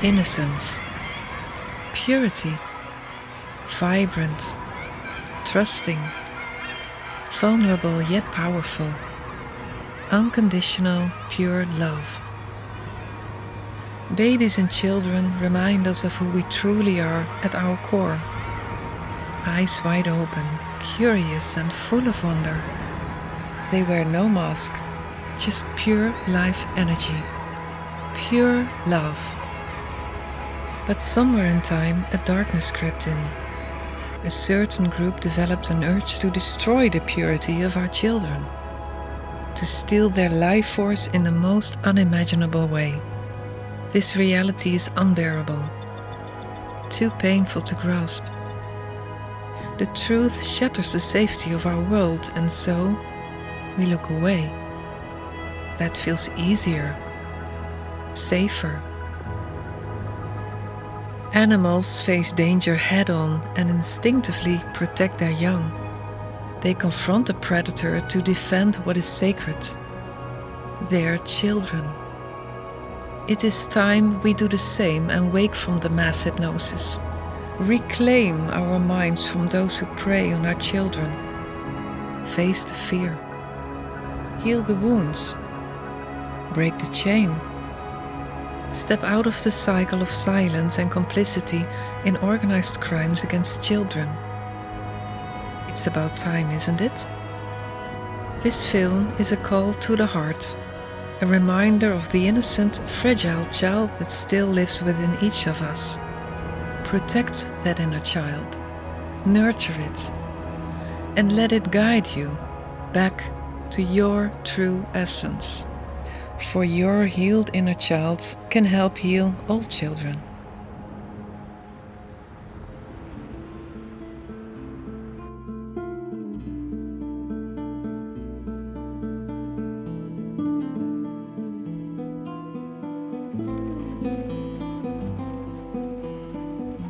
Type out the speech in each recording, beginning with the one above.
innocence, purity, vibrant, trusting, vulnerable yet powerful, unconditional, pure love. Babies and children remind us of who we truly are at our core. Eyes wide open, curious and full of wonder. They wear no mask, just pure life energy, pure love. But somewhere in time, a darkness crept in. A certain group developed an urge to destroy the purity of our children, to steal their life force in the most unimaginable way. This reality is unbearable, too painful to grasp. The truth shatters the safety of our world, and so we look away. That feels easier, safer. Animals face danger head-on and instinctively protect their young. They confront a predator to defend what is sacred, their children. It is time we do the same and wake from the mass hypnosis. Reclaim our minds from those who prey on our children. Face the fear. Heal the wounds. Break the chain. Step out of the cycle of silence and complicity in organized crimes against children. It's about time, isn't it? This film is a call to the heart, a reminder of the innocent, fragile child that still lives within each of us. Protect that inner child, nurture it, and let it guide you back to your true essence. For your healed inner child can help heal all children.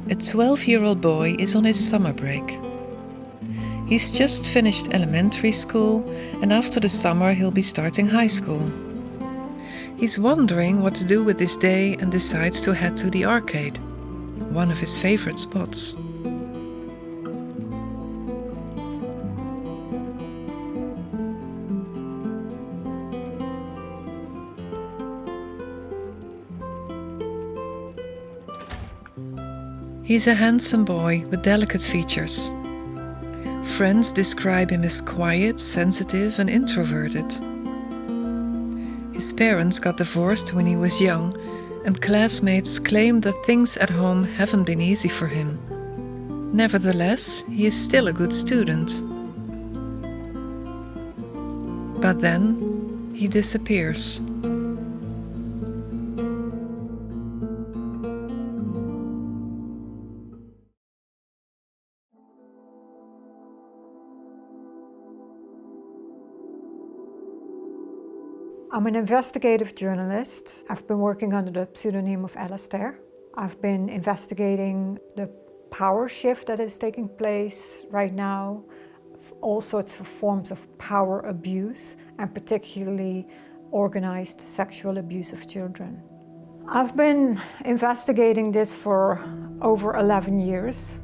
A 12-year-old boy is on his summer break. He's just finished elementary school, and after the summer he'll be starting high school. He's wondering what to do with this day and decides to head to the arcade, one of his favorite spots. He's a handsome boy with delicate features. Friends describe him as quiet, sensitive, and introverted. His parents got divorced when he was young, and classmates claim that things at home haven't been easy for him. Nevertheless, he is still a good student. But then, he disappears. I'm an investigative journalist. I've been working under the pseudonym of Alistair. I've been investigating the power shift that is taking place right now, all sorts of forms of power abuse, and particularly organized sexual abuse of children. I've been investigating this for over 11 years.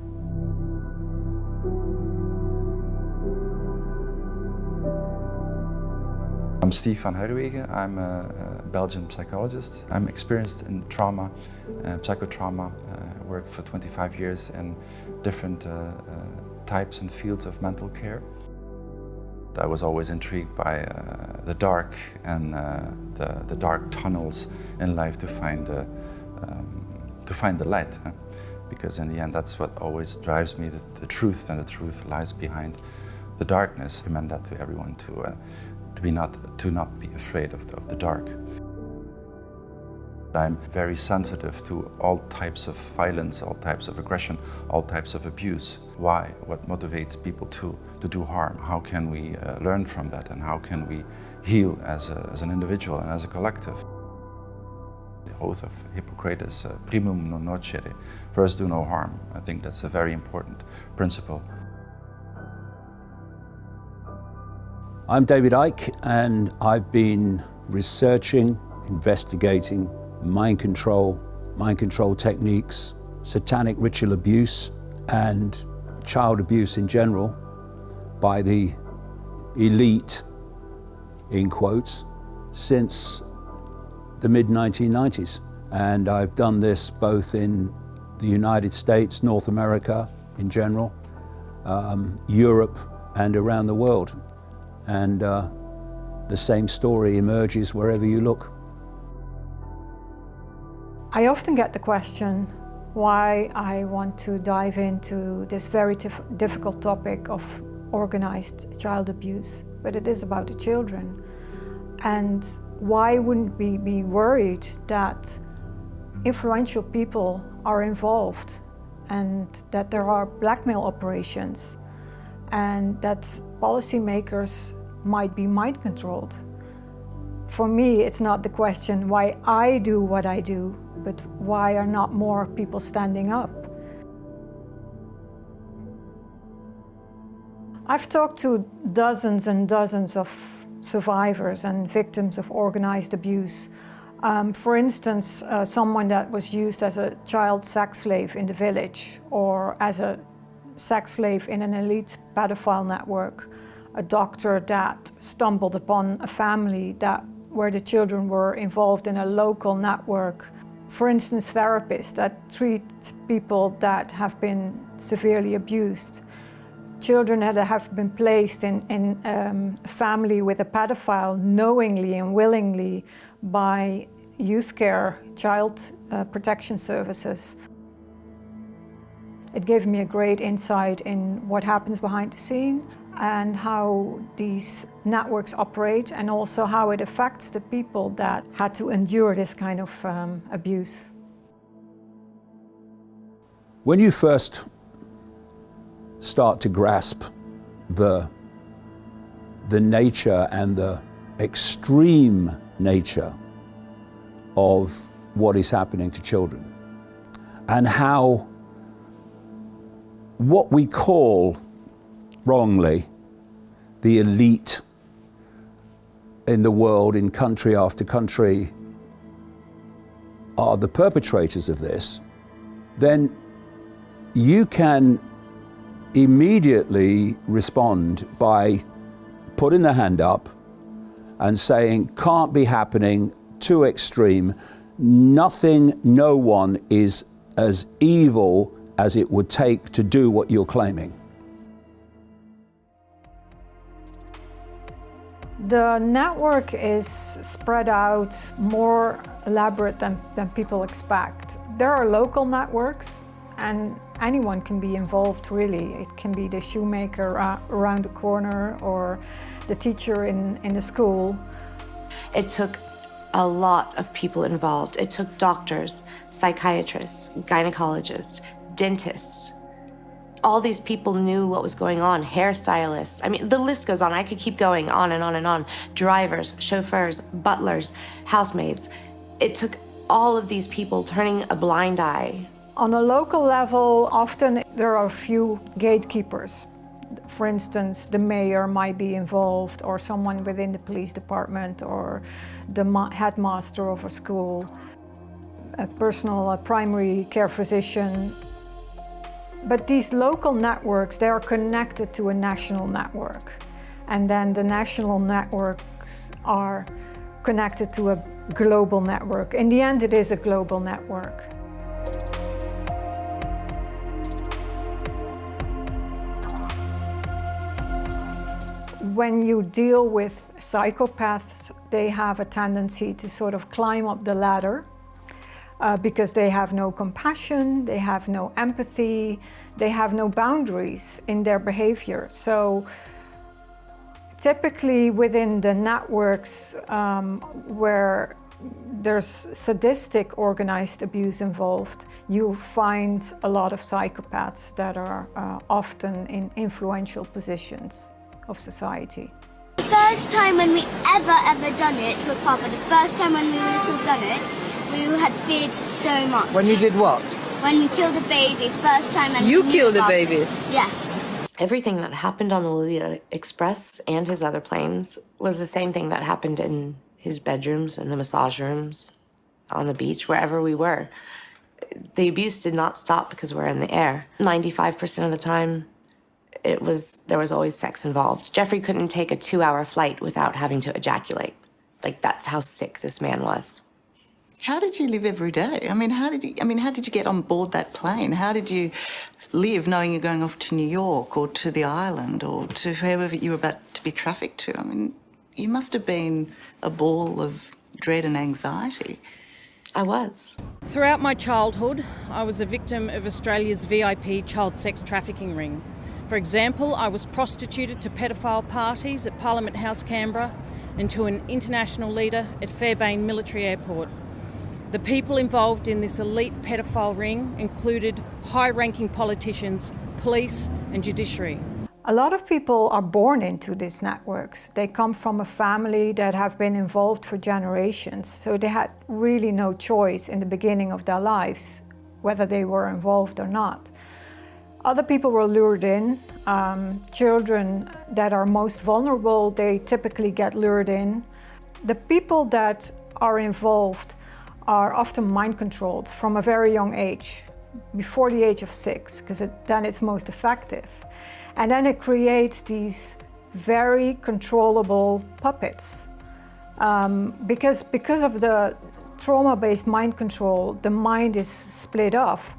I'm Steve van Herwegen. I'm a Belgian psychologist. I'm experienced in trauma, psychotrauma. Worked for 25 years in different types and fields of mental care. I was always intrigued by the dark and the dark tunnels in life to find the light, because in the end that's what always drives me, the truth, and the truth lies behind the darkness. I recommend that to everyone to not be afraid of the dark. I'm very sensitive to all types of violence, all types of aggression, all types of abuse. Why? What motivates people to do harm? How can we learn from that, and how can we heal as an individual and as a collective? The oath of Hippocrates, primum non nocere, first do no harm. I think that's a very important principle. I'm David Icke, and I've been researching, investigating mind control, mind control techniques, satanic ritual abuse, and child abuse in general by the elite, in quotes, since the mid-1990s. And I've done this both in the United States, North America in general, Europe, and around the world. And the same story emerges wherever you look. I often get the question why I want to dive into this very difficult topic of organized child abuse, but it is about the children. And why wouldn't we be worried that influential people are involved and that there are blackmail operations and that policymakers might be mind controlled? For me, it's not the question why I do what I do, but why are not more people standing up? I've talked to dozens and dozens of survivors and victims of organized abuse. For instance, someone that was used as a child sex slave in the village or as a sex slave in an elite pedophile network, a doctor that stumbled upon a family where the children were involved in a local network. For instance, therapists that treat people that have been severely abused. Children that have been placed in a family with a pedophile knowingly and willingly by youth care, child protection services. It gave me a great insight in what happens behind the scene and how these networks operate, and also how it affects the people that had to endure this kind of abuse. When you first start to grasp the nature and the extreme nature of what is happening to children, and how what we call wrongly the elite in the world, in country after country, are the perpetrators of this, then you can immediately respond by putting the hand up and saying, can't be happening, too extreme, nothing, no one is as evil as it would take to do what you're claiming. The network is spread out, more elaborate than people expect. There are local networks, and anyone can be involved, really. It can be the shoemaker around the corner or the teacher in the school. It took a lot of people involved. It took doctors, psychiatrists, gynecologists, dentists. All these people knew what was going on, hairstylists. I mean, the list goes on. I could keep going on and on and on. Drivers, chauffeurs, butlers, housemaids. It took all of these people turning a blind eye. On a local level, often there are a few gatekeepers. For instance, the mayor might be involved, or someone within the police department, or the headmaster of a school, a primary care physician. But these local networks, they are connected to a national network. And then the national networks are connected to a global network. In the end, it is a global network. When you deal with psychopaths, they have a tendency to sort of climb up the ladder because they have no compassion, they have no empathy, they have no boundaries in their behavior. So typically within the networks where there's sadistic organized abuse involved, you find a lot of psychopaths that are often in influential positions of society. The first time when we ever done it to a Papa, the first time when we little done it, we had feared so much. When you did what? When we killed a baby, first time. And you killed the babies? Yes. Everything that happened on the Lolita Express and his other planes was the same thing that happened in his bedrooms and the massage rooms, on the beach, wherever we were. The abuse did not stop because we're in the air. 95% of the time, there was always sex involved. Jeffrey couldn't take a 2-hour flight without having to ejaculate. Like, that's how sick this man was. How did you live every day? How did you get on board that plane? How did you live knowing you're going off to New York or to the island or to wherever you were about to be trafficked to? You must have been a ball of dread and anxiety. I was. Throughout my childhood, I was a victim of Australia's VIP child sex trafficking ring. For example, I was prostituted to pedophile parties at Parliament House, Canberra, and to an international leader at Fairbairn Military Airport. The people involved in this elite pedophile ring included high-ranking politicians, police and judiciary. A lot of people are born into these networks. They come from a family that have been involved for generations, so they had really no choice in the beginning of their lives whether they were involved or not. Other people were lured in. Children that are most vulnerable, they typically get lured in. The people that are involved are often mind controlled from a very young age, before the age of 6, because then it's most effective. And then it creates these very controllable puppets. Because of the trauma-based mind control, the mind is split off.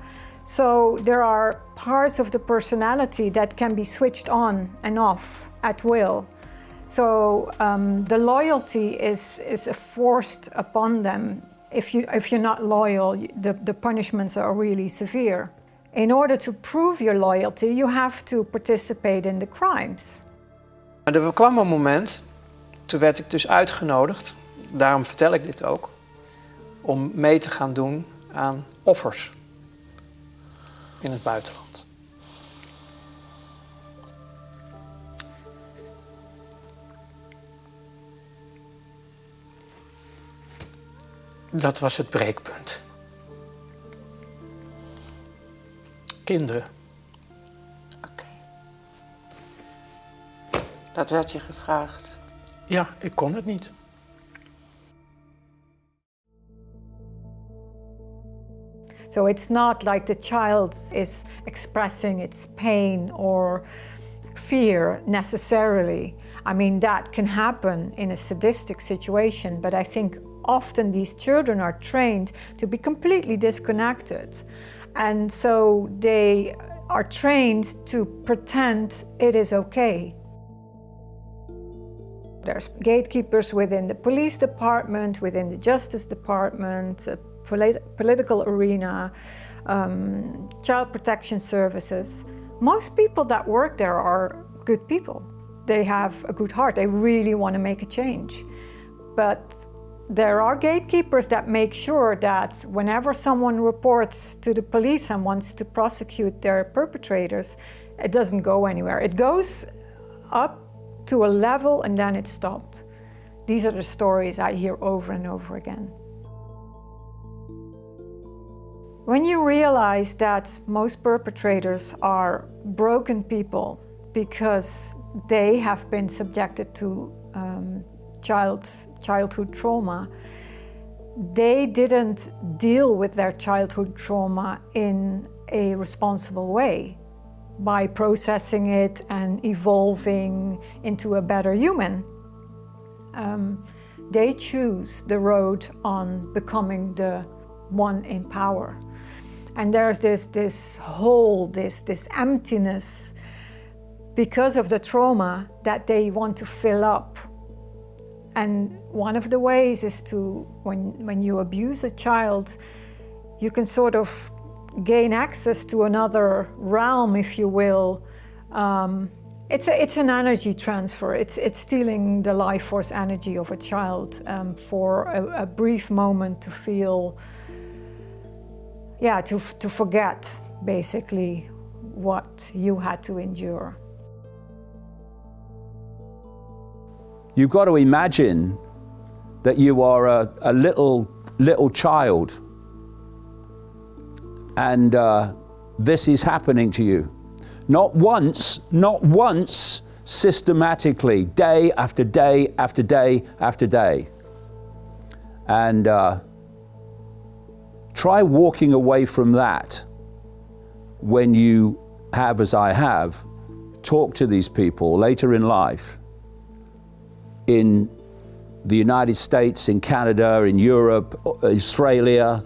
So there are parts of the personality that can be switched on and off at will. So the loyalty is forced upon them. If you're not loyal, the punishments are really severe. In order to prove your loyalty, you have to participate in the crimes. Er kwam een moment, toen werd ik dus uitgenodigd, daarom vertel ik dit ook, om mee te gaan doen aan offers in het buitenland. Dat was het breekpunt. Kinderen. Oké. Dat werd je gevraagd? Ja, ik kon het niet. So it's not like the child is expressing its pain or fear necessarily. I mean, that can happen in a sadistic situation, but I think often these children are trained to be completely disconnected. And so they are trained to pretend it is okay. There's gatekeepers within the police department, within the justice department, political arena, child protection services. Most people that work there are good people. They have a good heart. They really want to make a change. But there are gatekeepers that make sure that whenever someone reports to the police and wants to prosecute their perpetrators, it doesn't go anywhere. It goes up to a level and then it's stopped. These are the stories I hear over and over again. When you realize that most perpetrators are broken people because they have been subjected to childhood trauma, they didn't deal with their childhood trauma in a responsible way by processing it and evolving into a better human. They choose the road on becoming the one in power. And there's this hole, this emptiness because of the trauma that they want to fill up. And one of the ways is to, when you abuse a child, you can sort of gain access to another realm, if you will. It's an energy transfer. It's stealing the life force energy of a child for a brief moment to feel, to forget basically what you had to endure. You've got to imagine that you are a little child and this is happening to you. Not once, systematically, day after day after day after day. And Try walking away from that when you have, as I have, talked to these people later in life in the United States, in Canada, in Europe, Australia,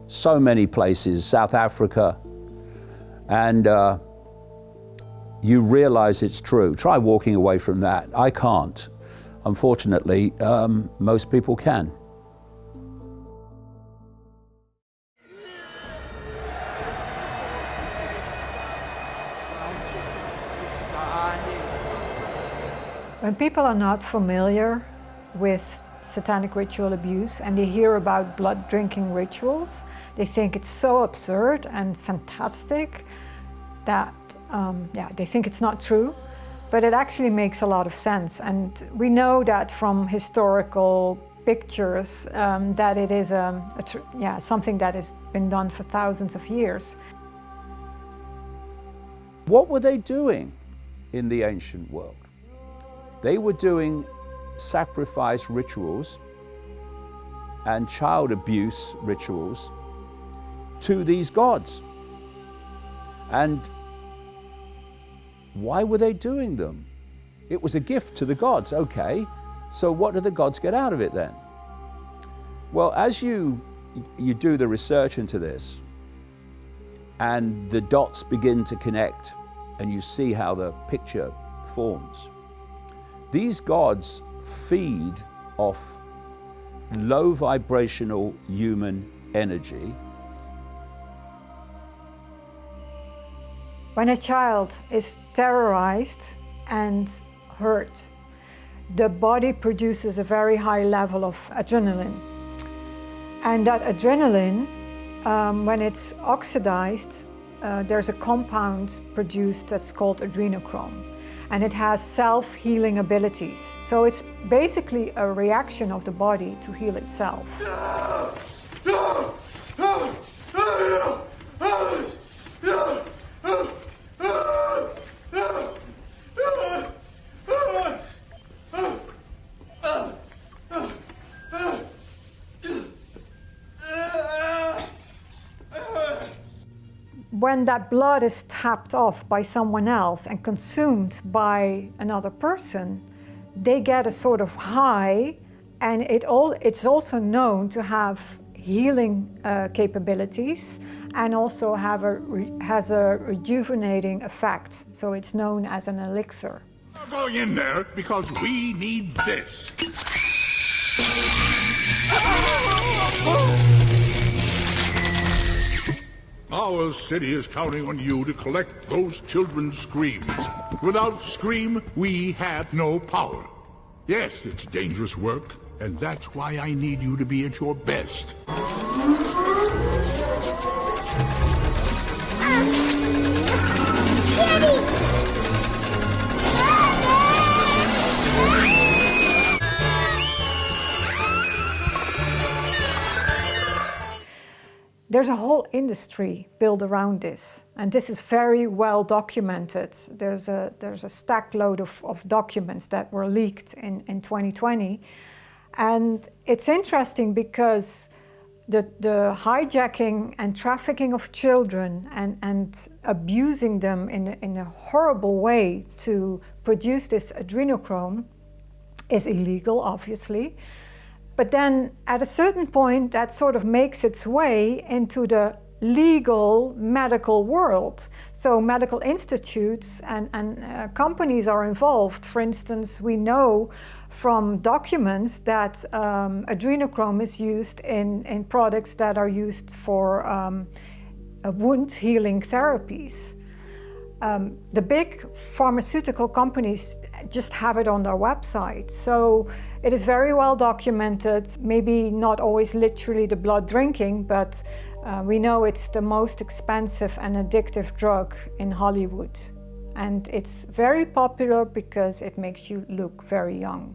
so many places, South Africa, and you realize it's true. Try walking away from that. I can't. Unfortunately, most people can. When people are not familiar with satanic ritual abuse and they hear about blood drinking rituals, they think it's so absurd and fantastic that they think it's not true, but it actually makes a lot of sense. And we know that from historical pictures that it is something that has been done for thousands of years. What were they doing in the ancient world? They were doing sacrifice rituals and child abuse rituals to these gods. And why were they doing them? It was a gift to the gods, okay. So what do the gods get out of it then? Well, as you do the research into this and the dots begin to connect and you see how the picture forms, these gods feed off low vibrational human energy. When a child is terrorized and hurt, the body produces a very high level of adrenaline. And that adrenaline, when it's oxidized, there's a compound produced that's called adrenochrome. And it has self-healing abilities. So it's basically a reaction of the body to heal itself. When that blood is tapped off by someone else and consumed by another person, they get a sort of high, and it's also known to have healing capabilities and also has a rejuvenating effect. So it's known as an elixir. We're going in there because we need this. Our city is counting on you to collect those children's screams. Without Scream, we have no power. Yes, it's dangerous work, and that's why I need you to be at your best. There's a whole industry built around this, and this is very well documented. There's a stack load of documents that were leaked in 2020. And it's interesting because the hijacking and trafficking of children and abusing them in a horrible way to produce this adrenochrome is illegal, obviously. But then at a certain point, that sort of makes its way into the legal medical world. So medical institutes and companies are involved. For instance, we know from documents that adrenochrome is used in products that are used for wound healing therapies. The big pharmaceutical companies just have it on their website. So it is very well documented, maybe not always literally the blood drinking, but we know it's the most expensive and addictive drug in Hollywood. And it's very popular because it makes you look very young.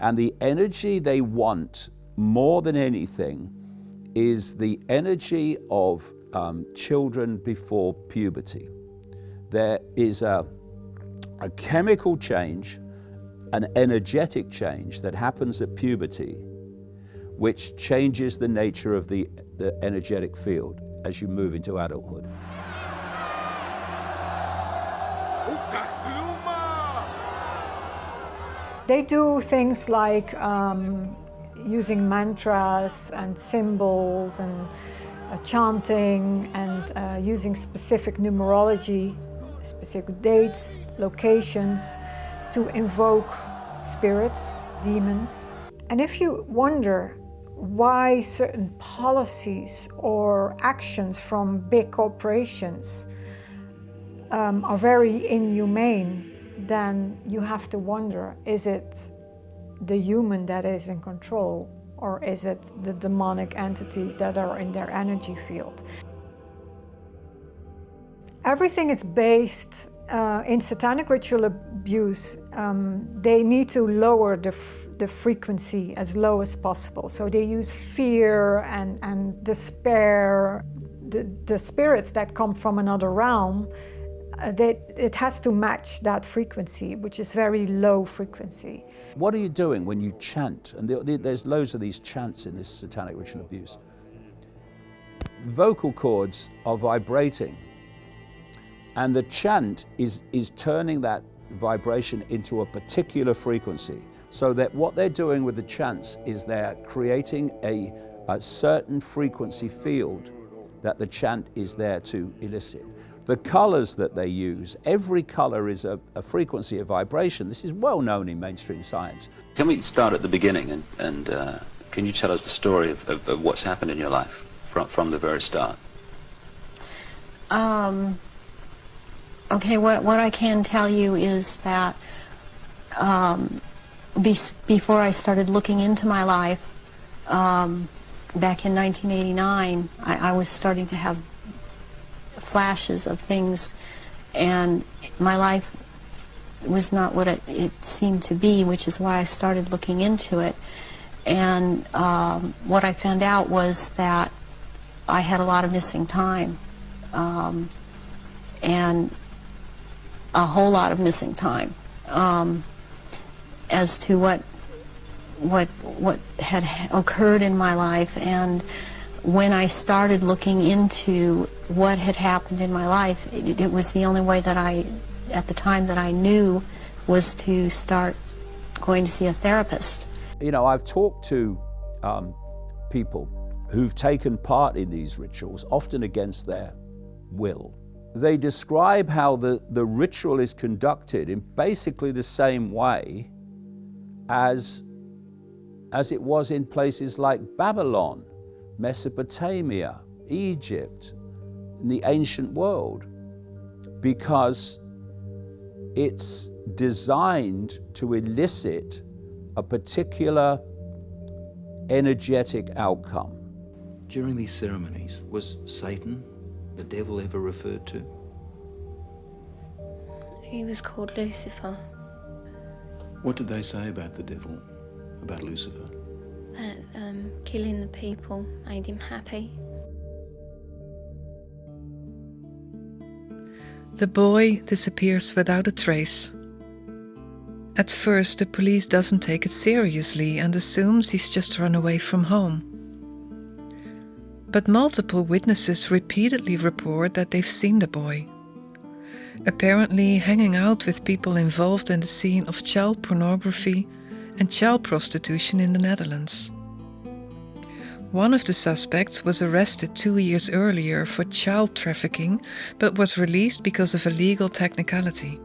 And the energy they want more than anything is the energy of children before puberty. There is a chemical change, an energetic change that happens at puberty, which changes the nature of the energetic field as you move into adulthood. They do things like using mantras and symbols and chanting and using specific numerology, specific dates, locations to invoke spirits, demons. And if you wonder why certain policies or actions from big corporations are very inhumane, then you have to wonder, is it the human that is in control, or is it the demonic entities that are in their energy field? Everything is based in satanic ritual abuse. They need to lower the frequency as low as possible. So they use fear and despair. The spirits that come from another realm, it has to match that frequency, which is very low frequency. What are you doing when you chant? And there's loads of these chants in this satanic ritual abuse. Vocal cords are vibrating, and the chant is turning that vibration into a particular frequency, so that what they're doing with the chants is they're creating a certain frequency field that the chant is there to elicit. The colors that they use, every color is a frequency of vibration. This is well known in mainstream science. Can we start at the beginning and can you tell us the story of what's happened in your life from the very start? Okay, what I can tell you is that before I started looking into my life, back in 1989, I was starting to have flashes of things, and my life was not what it seemed to be, which is why I started looking into it. And what I found out was that I had a lot of missing time, and a whole lot of missing time as to what had occurred in my life. And when I started looking into what had happened in my life, it was the only way that at the time that I knew, was to start going to see a therapist. You know, I've talked to people who've taken part in these rituals, often against their will. They describe how the ritual is conducted in basically the same way as it was in places like Babylon, Mesopotamia, Egypt, in the ancient world, because it's designed to elicit a particular energetic outcome. During these ceremonies, was Satan, the devil, ever referred to? He was called Lucifer. What did they say about the devil, about Lucifer? That killing the people made him happy. The boy disappears without a trace. At first, the police doesn't take it seriously and assumes he's just run away from home. But multiple witnesses repeatedly report that they've seen the boy, apparently hanging out with people involved in the scene of child pornography and child prostitution in the Netherlands. One of the suspects was arrested 2 years earlier for child trafficking, but was released because of a legal technicality.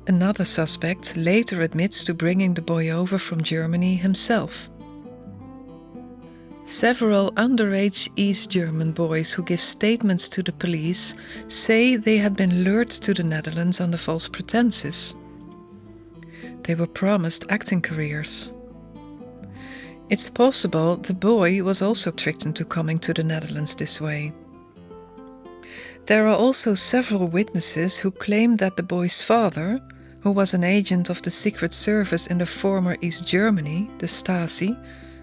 Another suspect later admits to bringing the boy over from Germany himself. Several underage East German boys who give statements to the police say they had been lured to the Netherlands under false pretenses. They were promised acting careers. It's possible the boy was also tricked into coming to the Netherlands this way. There are also several witnesses who claim that the boy's father, who was an agent of the Secret Service in the former East Germany, the Stasi,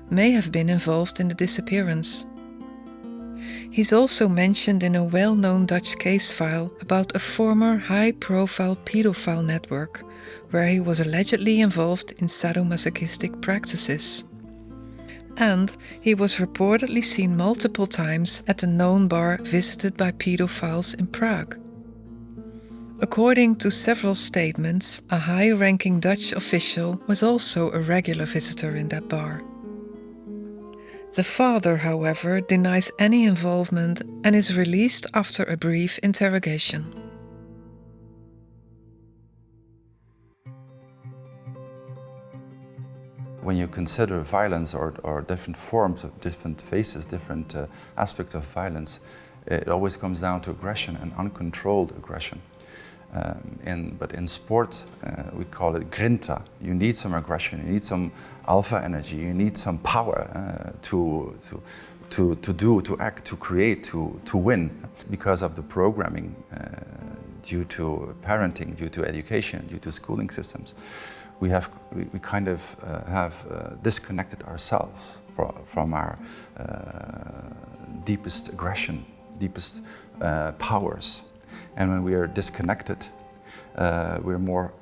may have been involved in the disappearance. He's also mentioned in a well-known Dutch case file about a former high-profile pedophile network, where he was allegedly involved in sadomasochistic practices. and he was reportedly seen multiple times at a known bar visited by pedophiles in Prague. According to several statements, a high-ranking Dutch official was also a regular visitor in that bar. The father, however, denies any involvement and is released after a brief interrogation. When you consider violence or different forms of different faces, different aspects of violence, it always comes down to aggression and uncontrolled aggression. But in sport, we call it grinta. You need some aggression, you need some alpha energy, you need some power to do, to act, to create, to win. Because of the programming, due to parenting, due to education, due to schooling systems, we kind of have disconnected ourselves from our deepest aggression, deepest powers. And when we are disconnected, we're more,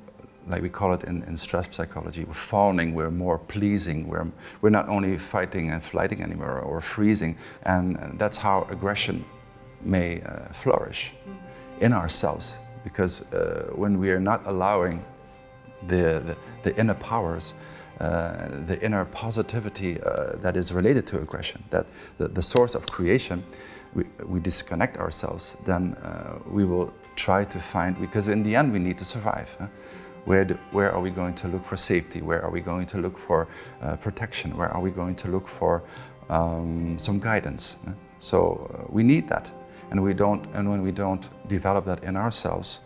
like we call it in stress psychology, we're fawning, we're more pleasing, we're not only fighting and flighting anymore or freezing, and that's how aggression may flourish in ourselves. Because when we are not allowing the inner powers, the inner positivity that is related to aggression, that the source of creation, we disconnect ourselves, then we will try to find, because in the end we need to survive. Where are we going to look for safety? Where are we going to look for protection? Where are we going to look for some guidance? So we need that, and when we don't develop that in ourselves,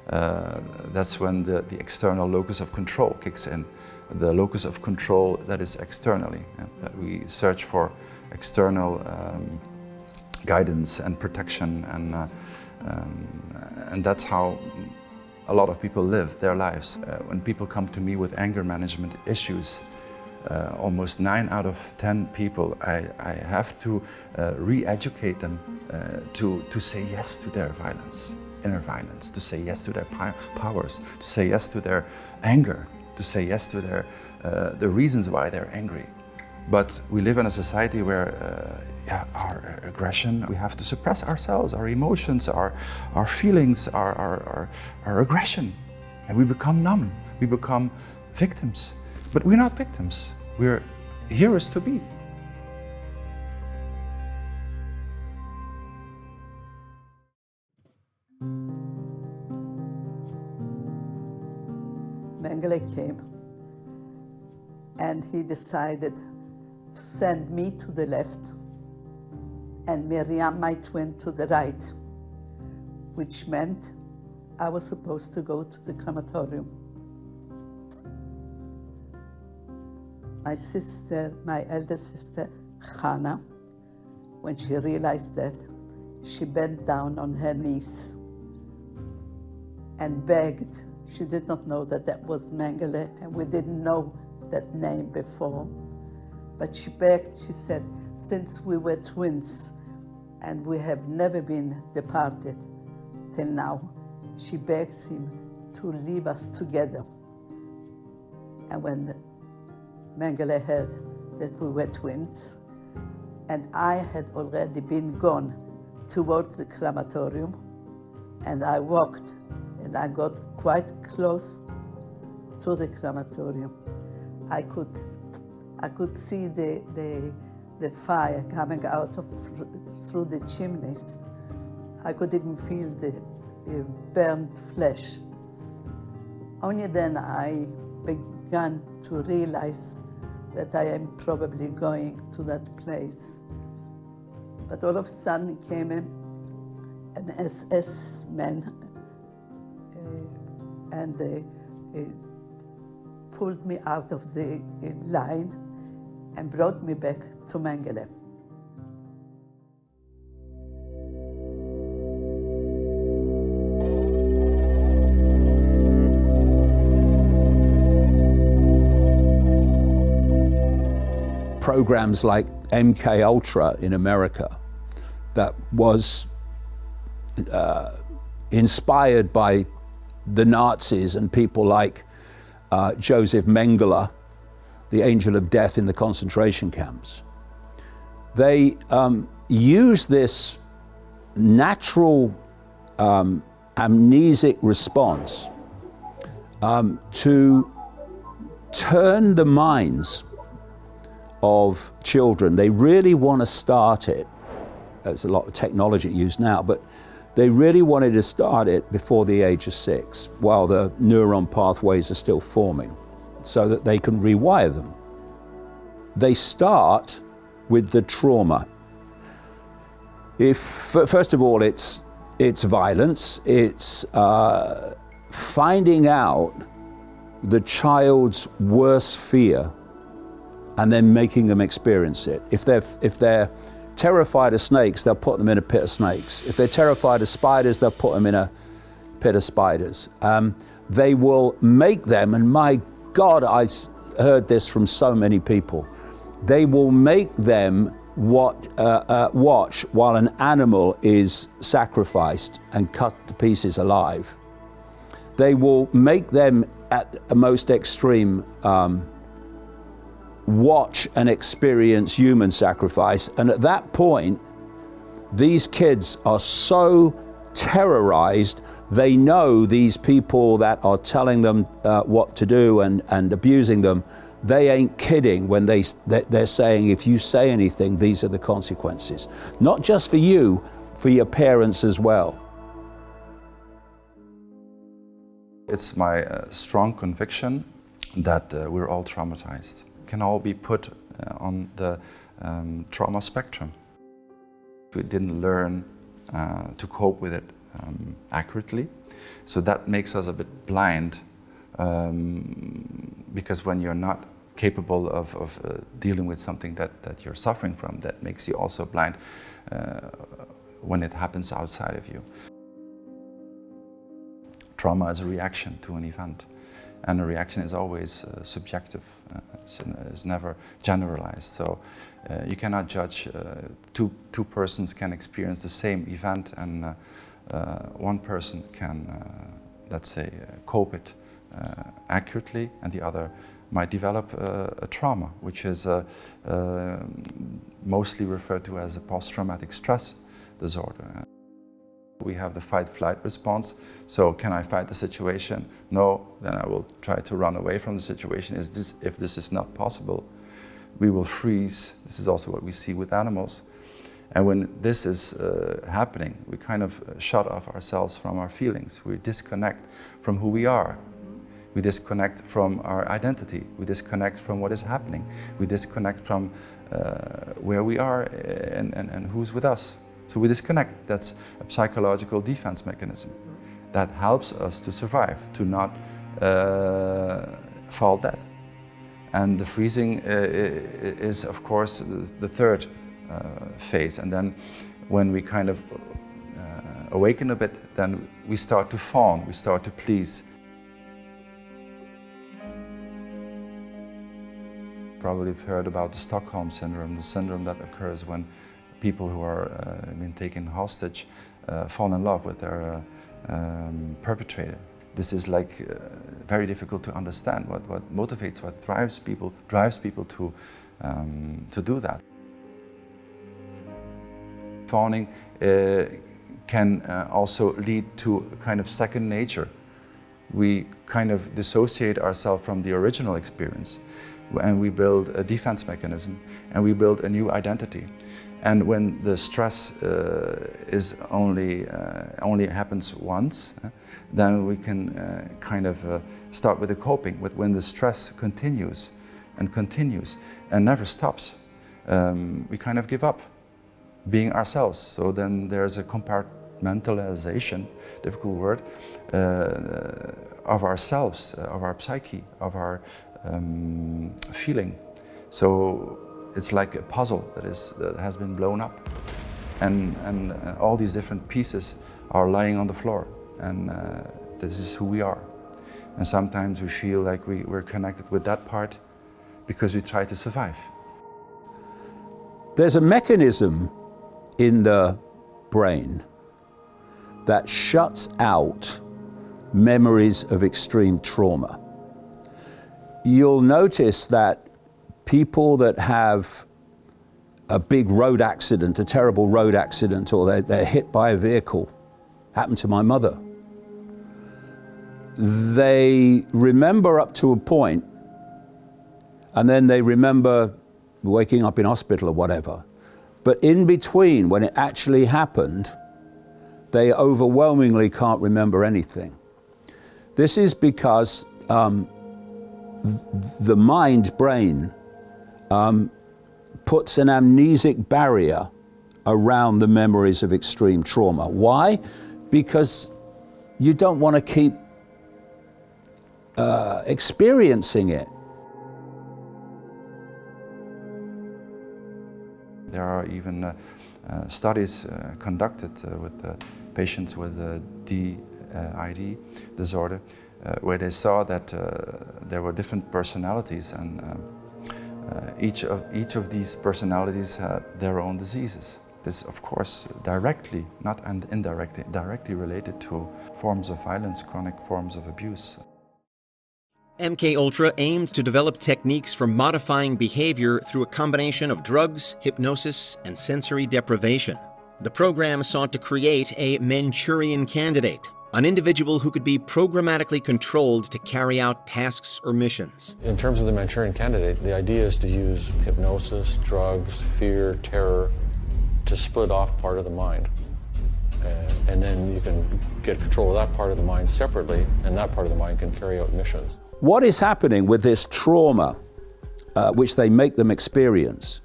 that's when the external locus of control kicks in. The locus of control that is externally, that we search for external guidance and protection, and that's how a lot of people live their lives. When people come to me with anger management issues, almost 9 out of 10 people, I have to re-educate them to say yes to their violence, inner violence, to say yes to their powers, to say yes to their anger, to say yes to their the reasons why they're angry. But we live in a society where our aggression, we have to suppress ourselves, our emotions, our feelings, our aggression. And we become numb, we become victims. But we're not victims, we're heroes to be. Mengele came, and he decided to send me to the left and Miriam, my twin, to the right, which meant I was supposed to go to the crematorium. My sister, my elder sister, Hannah, when she realized that, she bent down on her knees and begged. She did not know that that was Mengele, and we didn't know that name before. But she begged, she said, since we were twins and we have never been departed till now, she begs him to leave us together. And when Mengele heard that we were twins, and I had already been gone towards the crematorium, and I walked, and I got quite close to the crematorium. I could see the fire coming out through the chimneys. I could even feel the burnt flesh. Only then I began to realize that I am probably going to that place. But all of a sudden came an SS man and pulled me out of the line and brought me back to Mengele. Programs like MK Ultra in America, that was inspired by the Nazis and people like Joseph Mengele, the angel of death in the concentration camps. They use this natural amnesic response to turn the minds of children. They really want to start it. There's a lot of technology used now, but they really wanted to start it before the age of 6, while the neuron pathways are still forming, so that they can rewire them. They start with the trauma. First of all, it's violence. It's finding out the child's worst fear and then making them experience it. If they're terrified of snakes, they'll put them in a pit of snakes. If they're terrified of spiders, they'll put them in a pit of spiders. They will make them, and my God, I've heard this from so many people, they will make them watch while an animal is sacrificed and cut to pieces alive. They will make them, at a most extreme, watch and experience human sacrifice. And at that point, these kids are so terrorized, they know these people that are telling them what to do and abusing them, they ain't kidding when they're saying, if you say anything, these are the consequences. Not just for you, for your parents as well. It's my strong conviction that we're all traumatized. Can all be put on the trauma spectrum. We didn't learn to cope with it accurately, so that makes us a bit blind, because when you're not capable of dealing with something that you're suffering from, that makes you also blind when it happens outside of you. Trauma is a reaction to an event, and a reaction is always subjective. It's never generalized, so you cannot judge. Two persons can experience the same event, and one person can, let's say, cope it accurately, and the other might develop a trauma, which is mostly referred to as a post-traumatic stress disorder. We have the fight-flight response. So can I fight the situation? No, then I will try to run away from the situation. If this is not possible, we will freeze. This is also what we see with animals. And when this is happening, we kind of shut off ourselves from our feelings. We disconnect from who we are. We disconnect from our identity. We disconnect from what is happening. We disconnect from where we are and who's with us. So we disconnect. That's a psychological defense mechanism that helps us to survive, to not fall dead. And the freezing is, of course, the third phase. And then when we kind of awaken a bit, then we start to fawn, we start to please. Probably you've heard about the Stockholm syndrome, the syndrome that occurs when people who are being taken hostage fall in love with their perpetrator. This is like very difficult to understand. What motivates, what drives people to do that. Fawning can also lead to a kind of second nature. We kind of dissociate ourselves from the original experience, and we build a defense mechanism, and we build a new identity. And when the stress is only happens once, then we can kind of start with the coping. But when the stress continues and continues and never stops, we kind of give up being ourselves. So then there's a compartmentalization, difficult word, of ourselves, of our psyche, of our feeling. So it's like a puzzle that has been blown up, and all these different pieces are lying on the floor, and this is who we are. And sometimes we feel like we're connected with that part because we try to survive. There's a mechanism in the brain that shuts out memories of extreme trauma. You'll notice that people that have a big road accident, a terrible road accident, or they're hit by a vehicle, happened to my mother. They remember up to a point, and then they remember waking up in hospital or whatever. But in between, when it actually happened, they overwhelmingly can't remember anything. This is because the mind-brain puts an amnesic barrier around the memories of extreme trauma. Why? Because you don't want to keep experiencing it. There are even studies conducted with patients with DID disorder, where they saw that there were different personalities, and each of these personalities had their own diseases. This, of course, directly, not indirectly, directly related to forms of violence, chronic forms of abuse. MKUltra aims to develop techniques for modifying behavior through a combination of drugs, hypnosis, and sensory deprivation. The program sought to create a Manchurian candidate, an individual who could be programmatically controlled to carry out tasks or missions. In terms of the Manchurian candidate, the idea is to use hypnosis, drugs, fear, terror to split off part of the mind. And then you can get control of that part of the mind separately, and that part of the mind can carry out missions. What is happening with this trauma, which they make them experience,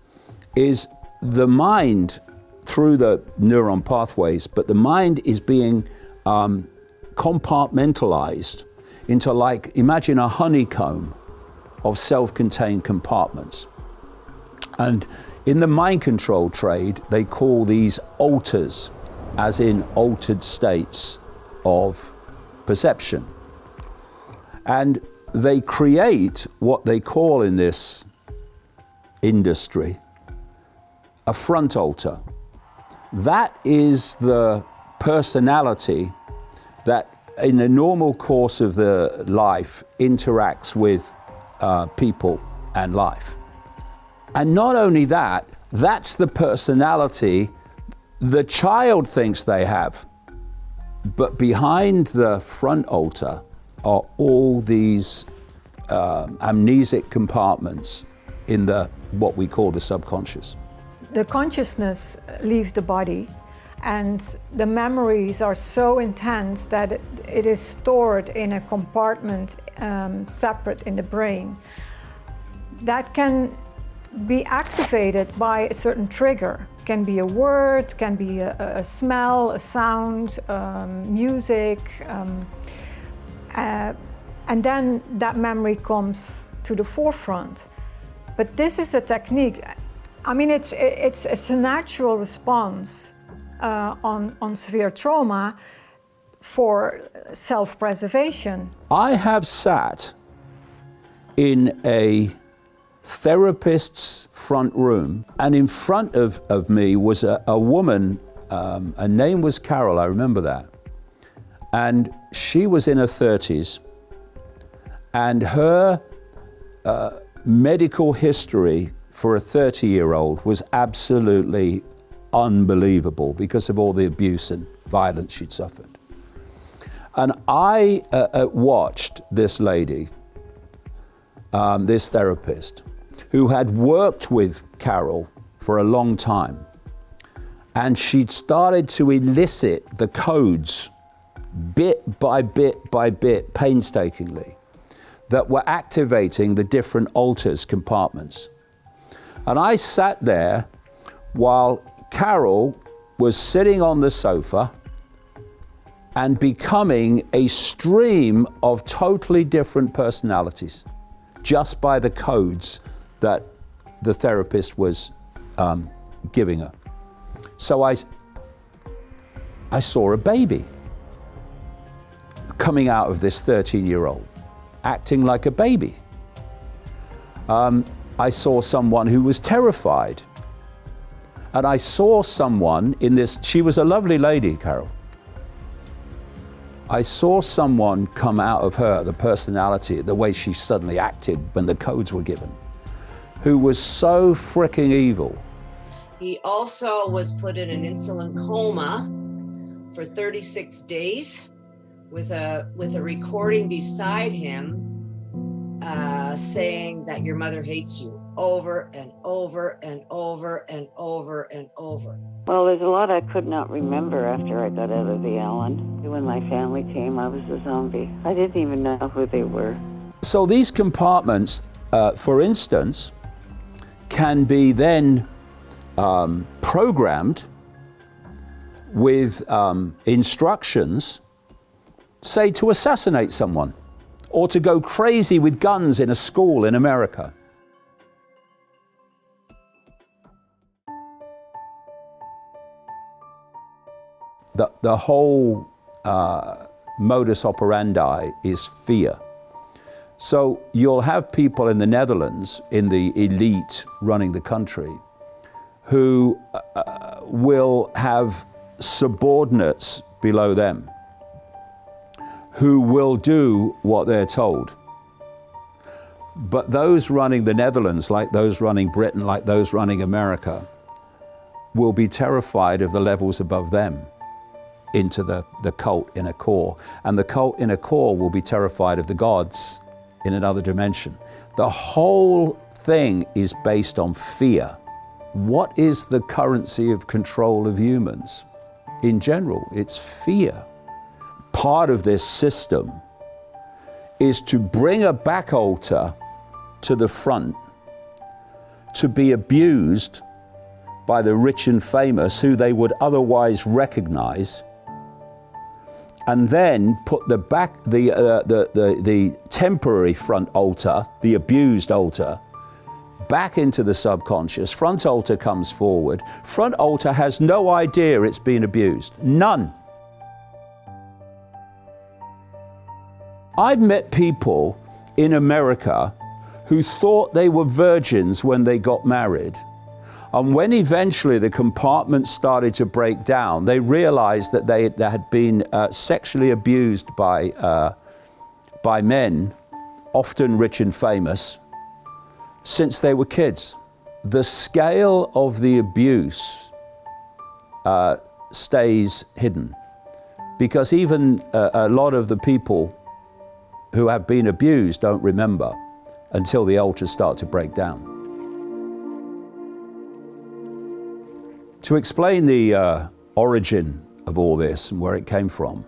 is the mind, through the neuron pathways, but the mind is being compartmentalized into, like, imagine a honeycomb of self-contained compartments. And in the mind control trade, they call these alters, as in altered states of perception. And they create what they call in this industry a front alter. That is the personality that in the normal course of the life interacts with people and life. And not only that, that's the personality the child thinks they have. But behind the front alter are all these amnesic compartments in the what we call the subconscious. The consciousness leaves the body, and the memories are so intense that it is stored in a compartment separate in the brain that can be activated by a certain trigger. Can be a word, can be a smell, a sound, music, and then that memory comes to the forefront. But this is a technique. I mean, it's a natural response on severe trauma for self-preservation. I have sat in a therapist's front room, and in front of me was a woman, her name was Carol, I remember that. And she was in her 30s, and her medical history for a 30-year-old was absolutely unbelievable because of all the abuse and violence she'd suffered. And I watched this lady, this therapist, who had worked with Carol for a long time. And she'd started to elicit the codes bit by bit by bit, painstakingly, that were activating the different alters compartments. And I sat there while Carol was sitting on the sofa and becoming a stream of totally different personalities just by the codes that the therapist was giving her. So I saw a baby coming out of this 13-year-old, acting like a baby. I saw someone who was terrified. And I saw someone in this, she was a lovely lady, Carol. I saw someone come out of her, the personality, the way she suddenly acted when the codes were given, who was so fricking evil. He also was put in an insulin coma for 36 days with a recording beside him saying that your mother hates you over and over and over and over and over. Well, there's a lot I could not remember after I got out of the Allen. When my family came, I was a zombie. I didn't even know who they were. So these compartments, for instance, can be then programmed with instructions, say, to assassinate someone or to go crazy with guns in a school in America. The whole modus operandi is fear. So you'll have people in the Netherlands, in the elite running the country, who will have subordinates below them, who will do what they're told. But those running the Netherlands, like those running Britain, like those running America, will be terrified of the levels above them into the cult inner core. And the cult inner core will be terrified of the gods in another dimension. The whole thing is based on fear. What is the currency of control of humans? In general, it's fear. Part of this system is to bring a back altar to the front, to be abused by the rich and famous who they would otherwise recognize, and then put the temporary front altar, the abused altar, back into the subconscious. Front altar comes forward. Front altar has no idea it's been abused. None. I've met people in America who thought they were virgins when they got married. And when eventually the compartment started to break down, they realized that they had been sexually abused by men, often rich and famous, since they were kids. The scale of the abuse stays hidden, because even a lot of the people who have been abused don't remember until the altars start to break down. To explain the origin of all this and where it came from,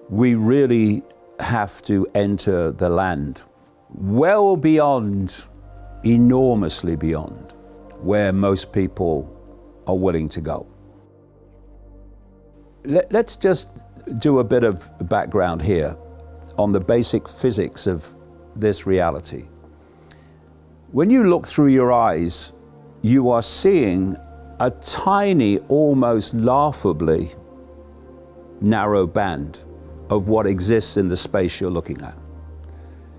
we really have to enter the land well beyond, enormously beyond, where most people are willing to go. Let's just do a bit of background here on the basic physics of this reality. When you look through your eyes, you are seeing a tiny, almost laughably narrow band of what exists in the space you're looking at.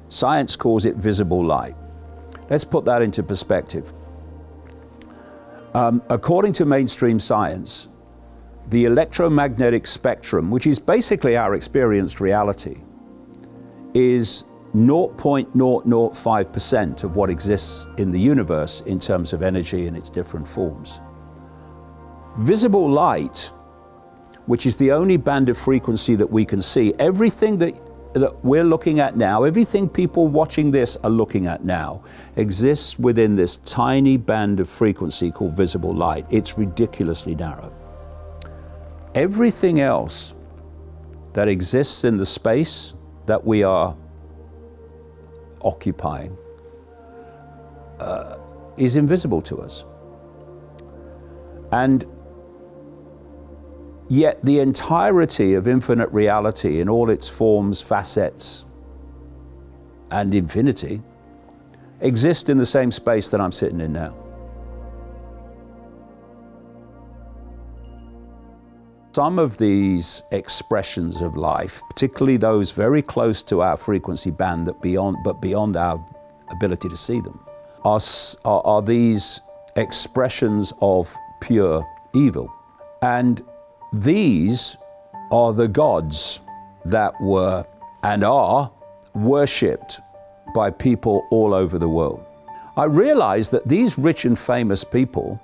Science calls it visible light. Let's put that into perspective. According to mainstream science, the electromagnetic spectrum, which is basically our experienced reality, is 0.005% of what exists in the universe in terms of energy in its different forms. Visible light, which is the only band of frequency that we can see, everything that we're looking at now, everything people watching this are looking at now, exists within this tiny band of frequency called visible light. It's ridiculously narrow. Everything else that exists in the space that we are occupying is invisible to us. And yet the entirety of infinite reality in all its forms, facets, and infinity exist in the same space that I'm sitting in now. Some of these expressions of life, particularly those very close to our frequency band but beyond our ability to see them, are these expressions of pure evil. And these are the gods that were and are worshipped by people all over the world. I realized that these rich and famous people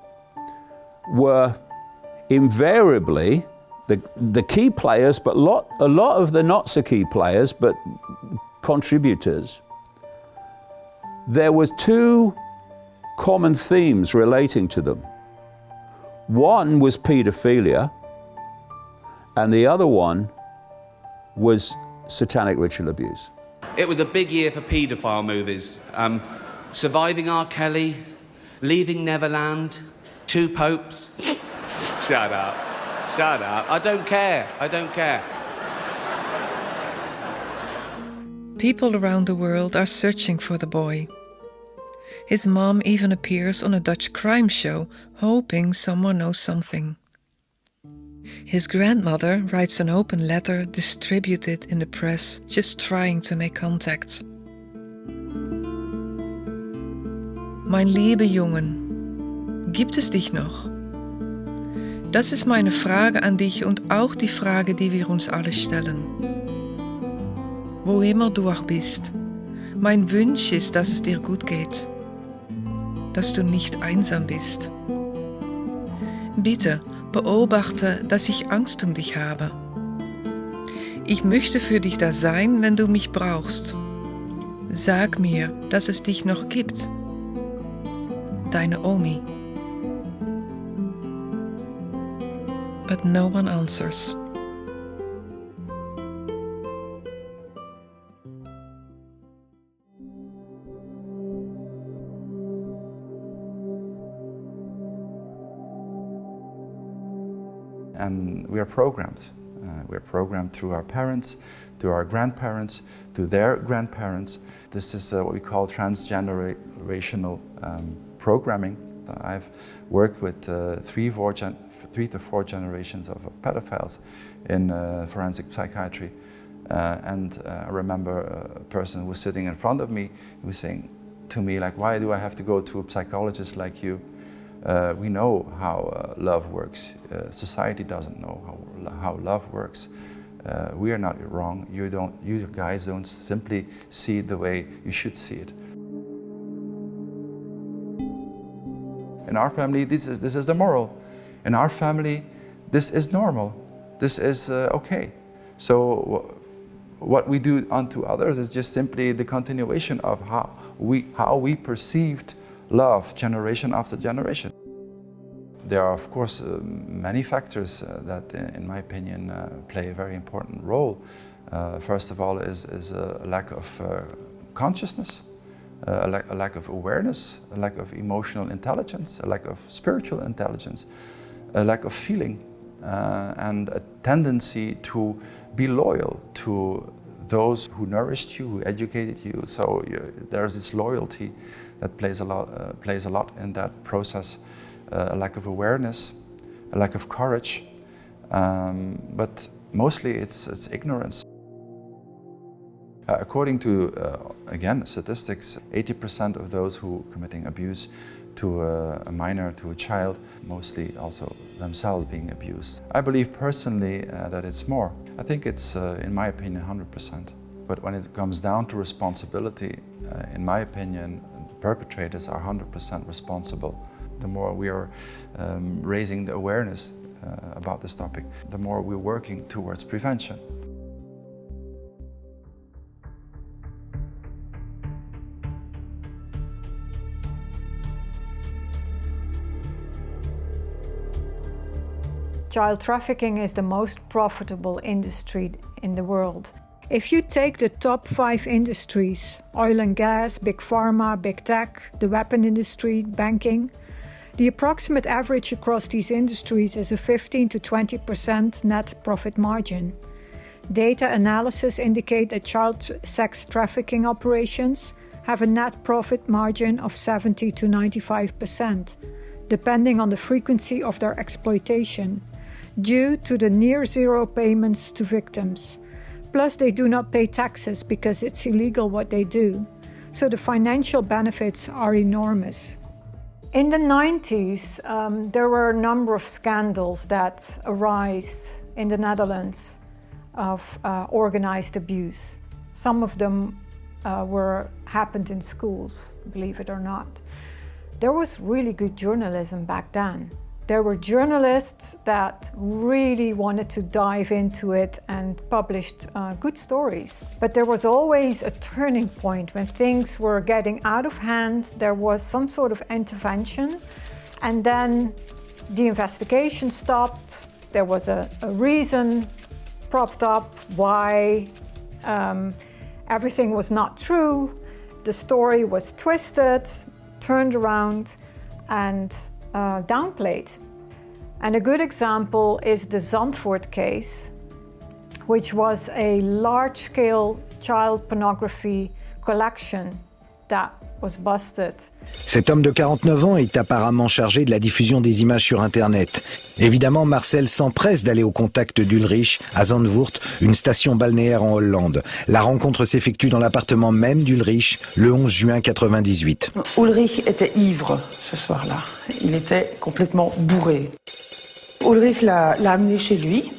were invariably the key players, but a lot of the not so key players, but contributors. There were two common themes relating to them. One was pedophilia, and the other one was satanic ritual abuse. It was a big year for paedophile movies. Surviving R. Kelly, Leaving Neverland, Two Popes. Shut up. Shut up. I don't care. I don't care. People around the world are searching for the boy. His mom even appears on a Dutch crime show, hoping someone knows something. His grandmother writes an open letter distributed in the press, just trying to make contact. Mein lieber Jungen, gibt es dich noch? Das ist meine Frage an dich und auch die Frage, die wir uns alle stellen. Wo immer du auch bist, mein Wunsch ist, dass es dir gut geht, dass du nicht einsam bist. Bitte beobachte, dass ich Angst um dich habe. Ich möchte für dich da sein, wenn du mich brauchst. Sag mir, dass es dich noch gibt. Deine Omi. But no one answers. And we are programmed. We are programmed through our parents, through our grandparents, through their grandparents. This is what we call transgenerational programming. I've worked with 3 to 4 generations of pedophiles in forensic psychiatry. And I remember a person who was sitting in front of me, who was saying to me, like, why do I have to go to a psychologist like you? We know how love works. Society doesn't know how love works. We are not wrong. You guys don't simply see it the way you should see it. In our family, this is the moral. In our family, this is normal. This is okay. So what we do unto others is just simply the continuation of how we perceived love generation after generation. There are, of course, many factors that, in my opinion, play a very important role. First of all is a lack of consciousness, a lack of awareness, a lack of emotional intelligence, a lack of spiritual intelligence, a lack of feeling, and a tendency to be loyal to those who nourished you, who educated you. So there's this loyalty that plays a lot in that process. A lack of awareness, a lack of courage, but mostly it's ignorance. According to, again, statistics, 80% of those who are committing abuse to a minor, to a child, mostly also themselves being abused. I believe personally that it's more. I think it's, in my opinion, 100%. But when it comes down to responsibility, in my opinion, the perpetrators are 100% responsible. The more we are raising the awareness about this topic, the more we're working towards prevention. Child trafficking is the most profitable industry in the world. If you take the top 5 industries, oil and gas, big pharma, big tech, the weapon industry, banking, the approximate average across these industries is a 15 to 20% net profit margin. Data analysis indicate that child sex trafficking operations have a net profit margin of 70 to 95%, depending on the frequency of their exploitation, due to the near zero payments to victims. Plus, they do not pay taxes because it's illegal what they do, so the financial benefits are enormous. In the 90s, there were a number of scandals that arose in the Netherlands of organized abuse. Some of them happened in schools, believe it or not. There was really good journalism back then. There were journalists that really wanted to dive into it and published good stories. But there was always a turning point when things were getting out of hand. There was some sort of intervention, and then the investigation stopped. There was a reason propped up why everything was not true. The story was twisted, turned around, and downplayed. And a good example is the Zandvoort case, which was a large-scale child pornography collection that was busted. Cet homme de 49 ans est apparemment chargé de la diffusion des images sur Internet. Évidemment, Marcel s'empresse d'aller au contact d'Ulrich à Zandvoort, une station balnéaire en Hollande. La rencontre s'effectue dans l'appartement même d'Ulrich le 11 juin 1998. Ulrich était ivre ce soir-là. Il était complètement bourré. Ulrich l'a amené chez lui.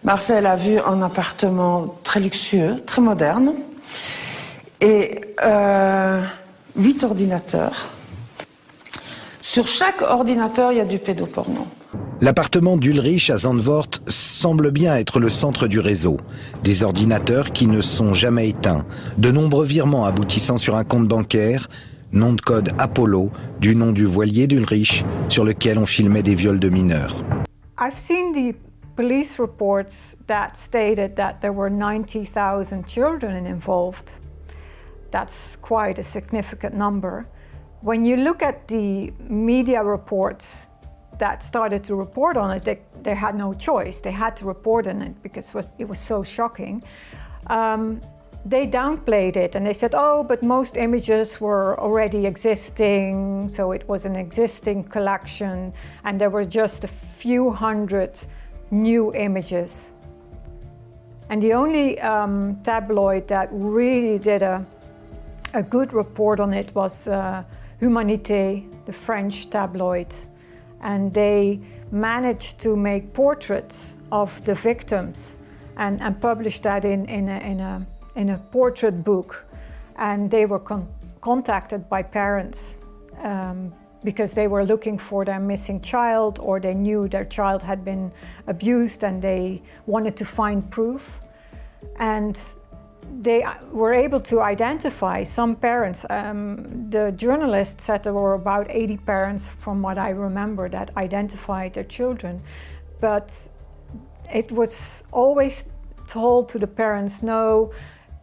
Marcel a vu un appartement très luxueux, très moderne. Et 8 ordinateurs. Sur chaque ordinateur, il y a du pédoporno. L'appartement d'Ulrich à Zandvoort semble bien être le centre du réseau. Des ordinateurs qui ne sont jamais éteints. De nombreux virements aboutissant sur un compte bancaire, nom de code Apollo, du nom du voilier d'Ulrich, sur lequel on filmait des viols de mineurs. I've seen the police reports that stated that there were 90,000 children involved. That's quite a significant number. When you look at the media reports that started to report on it, they had no choice. They had to report on it because it was so shocking. They downplayed it and they said, oh, but most images were already existing, so it was an existing collection, and there were just a few hundred new images. And the only tabloid that really did a good report on it was Humanité, the French tabloid. And they managed to make portraits of the victims and publish that in a portrait book. And they were contacted by parents because they were looking for their missing child, or they knew their child had been abused and they wanted to find proof. And they were able to identify some parents. The journalist said there were about 80 parents, from what I remember, that identified their children. But it was always told to the parents, no,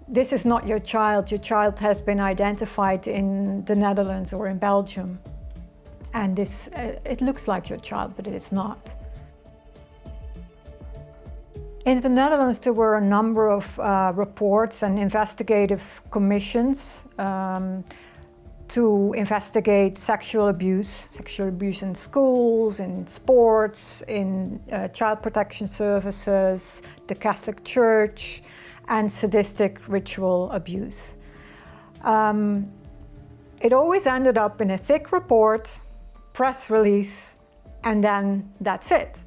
this is not your child has been identified in the Netherlands or in Belgium. And this, it looks like your child, but it is not. In the Netherlands, there were a number of reports and investigative commissions to investigate sexual abuse in schools, in sports, in child protection services, the Catholic Church, and sadistic ritual abuse. It always ended up in a thick report, press release, and then that's it.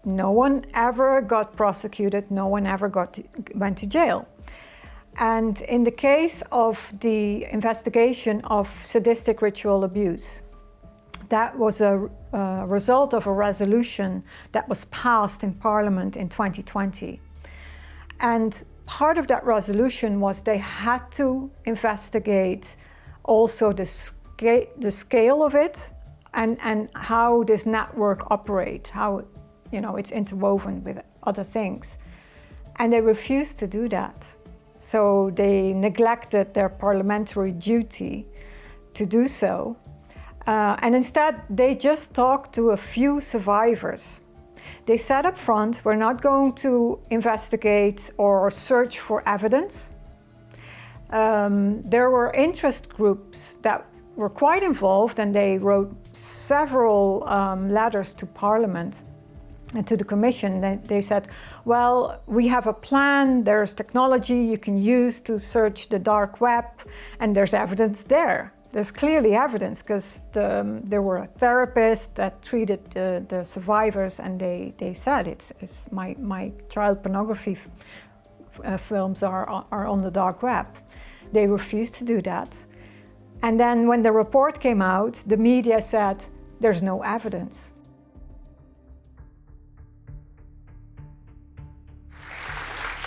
No one ever got prosecuted, no one ever went to jail. And in the case of the investigation of sadistic ritual abuse, that was a result of a resolution that was passed in Parliament in 2020. And part of that resolution was they had to investigate also the scale of it and how this network operates, how it's interwoven with other things. And they refused to do that. So they neglected their parliamentary duty to do so. And instead, they just talked to a few survivors. They said up front, we're not going to investigate or search for evidence. There were interest groups that were quite involved, and they wrote several letters to Parliament and to the Commission. They said, well, we have a plan, there's technology you can use to search the dark web, and there's evidence there. There's clearly evidence, because there were therapists that treated the survivors, and they said, it's my child pornography films are on the dark web. They refused to do that. And then when the report came out, the media said, there's no evidence.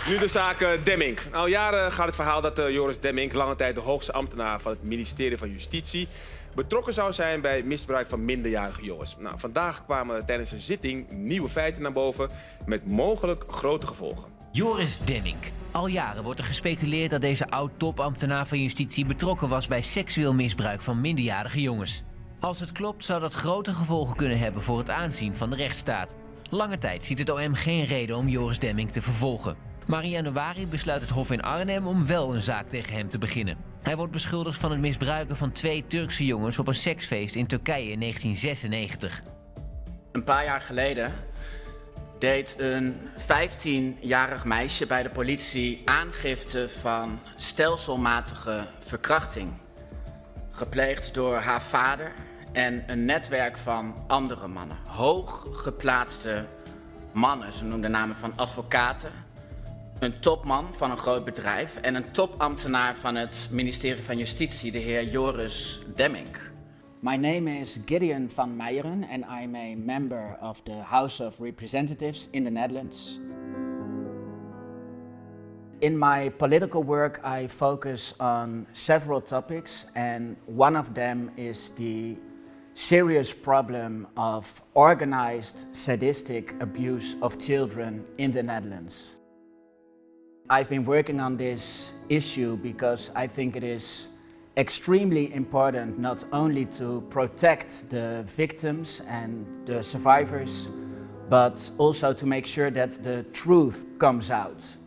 Nu de zaak Demmink. Al jaren gaat het verhaal dat Joris Demmink, lange tijd de hoogste ambtenaar van het ministerie van Justitie, betrokken zou zijn bij misbruik van minderjarige jongens. Nou, vandaag kwamen tijdens een zitting nieuwe feiten naar boven met mogelijk grote gevolgen. Joris Demmink. Al jaren wordt er gespeculeerd dat deze oud-topambtenaar van Justitie betrokken was bij seksueel misbruik van minderjarige jongens. Als het klopt zou dat grote gevolgen kunnen hebben voor het aanzien van de rechtsstaat. Lange tijd ziet het OM geen reden om Joris Demmink te vervolgen. Maar in januari besluit het Hof in Arnhem om wel een zaak tegen hem te beginnen. Hij wordt beschuldigd van het misbruiken van 2 Turkse jongens op een seksfeest in Turkije in 1996. Een paar jaar geleden deed een 15-jarig meisje bij de politie aangifte van stelselmatige verkrachting. Gepleegd door haar vader en een netwerk van andere mannen. Hooggeplaatste mannen, ze noemden namen van advocaten, een topman van een groot bedrijf en een topambtenaar van het ministerie van Justitie, de heer Joris Demmink. My name is Gideon van Meijeren and I'm a member of the House of Representatives in the Netherlands. In my political work I focus on several topics and one of them is the serious problem of organized sadistic abuse of children in the Netherlands. I've been working on this issue because I think it is extremely important not only to protect the victims and the survivors, but also to make sure that the truth comes out,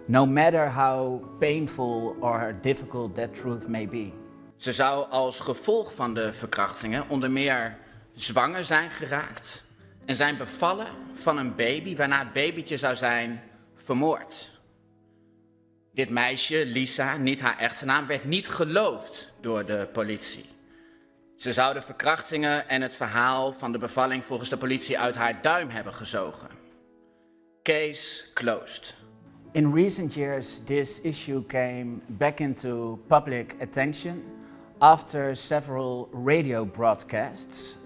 no matter how painful or difficult that truth may be. Ze zou als gevolg van de verkrachtingen onder meer zwanger zijn geraakt en zijn bevallen van een baby waarna het babytje zou zijn vermoord. Dit meisje, Lisa, niet haar echte naam, werd niet geloofd door de politie. Ze zou de verkrachtingen en het verhaal van de bevalling volgens de politie uit haar duim hebben gezogen. Case closed. In recent years, this issue came back into public attention after several radio broadcasts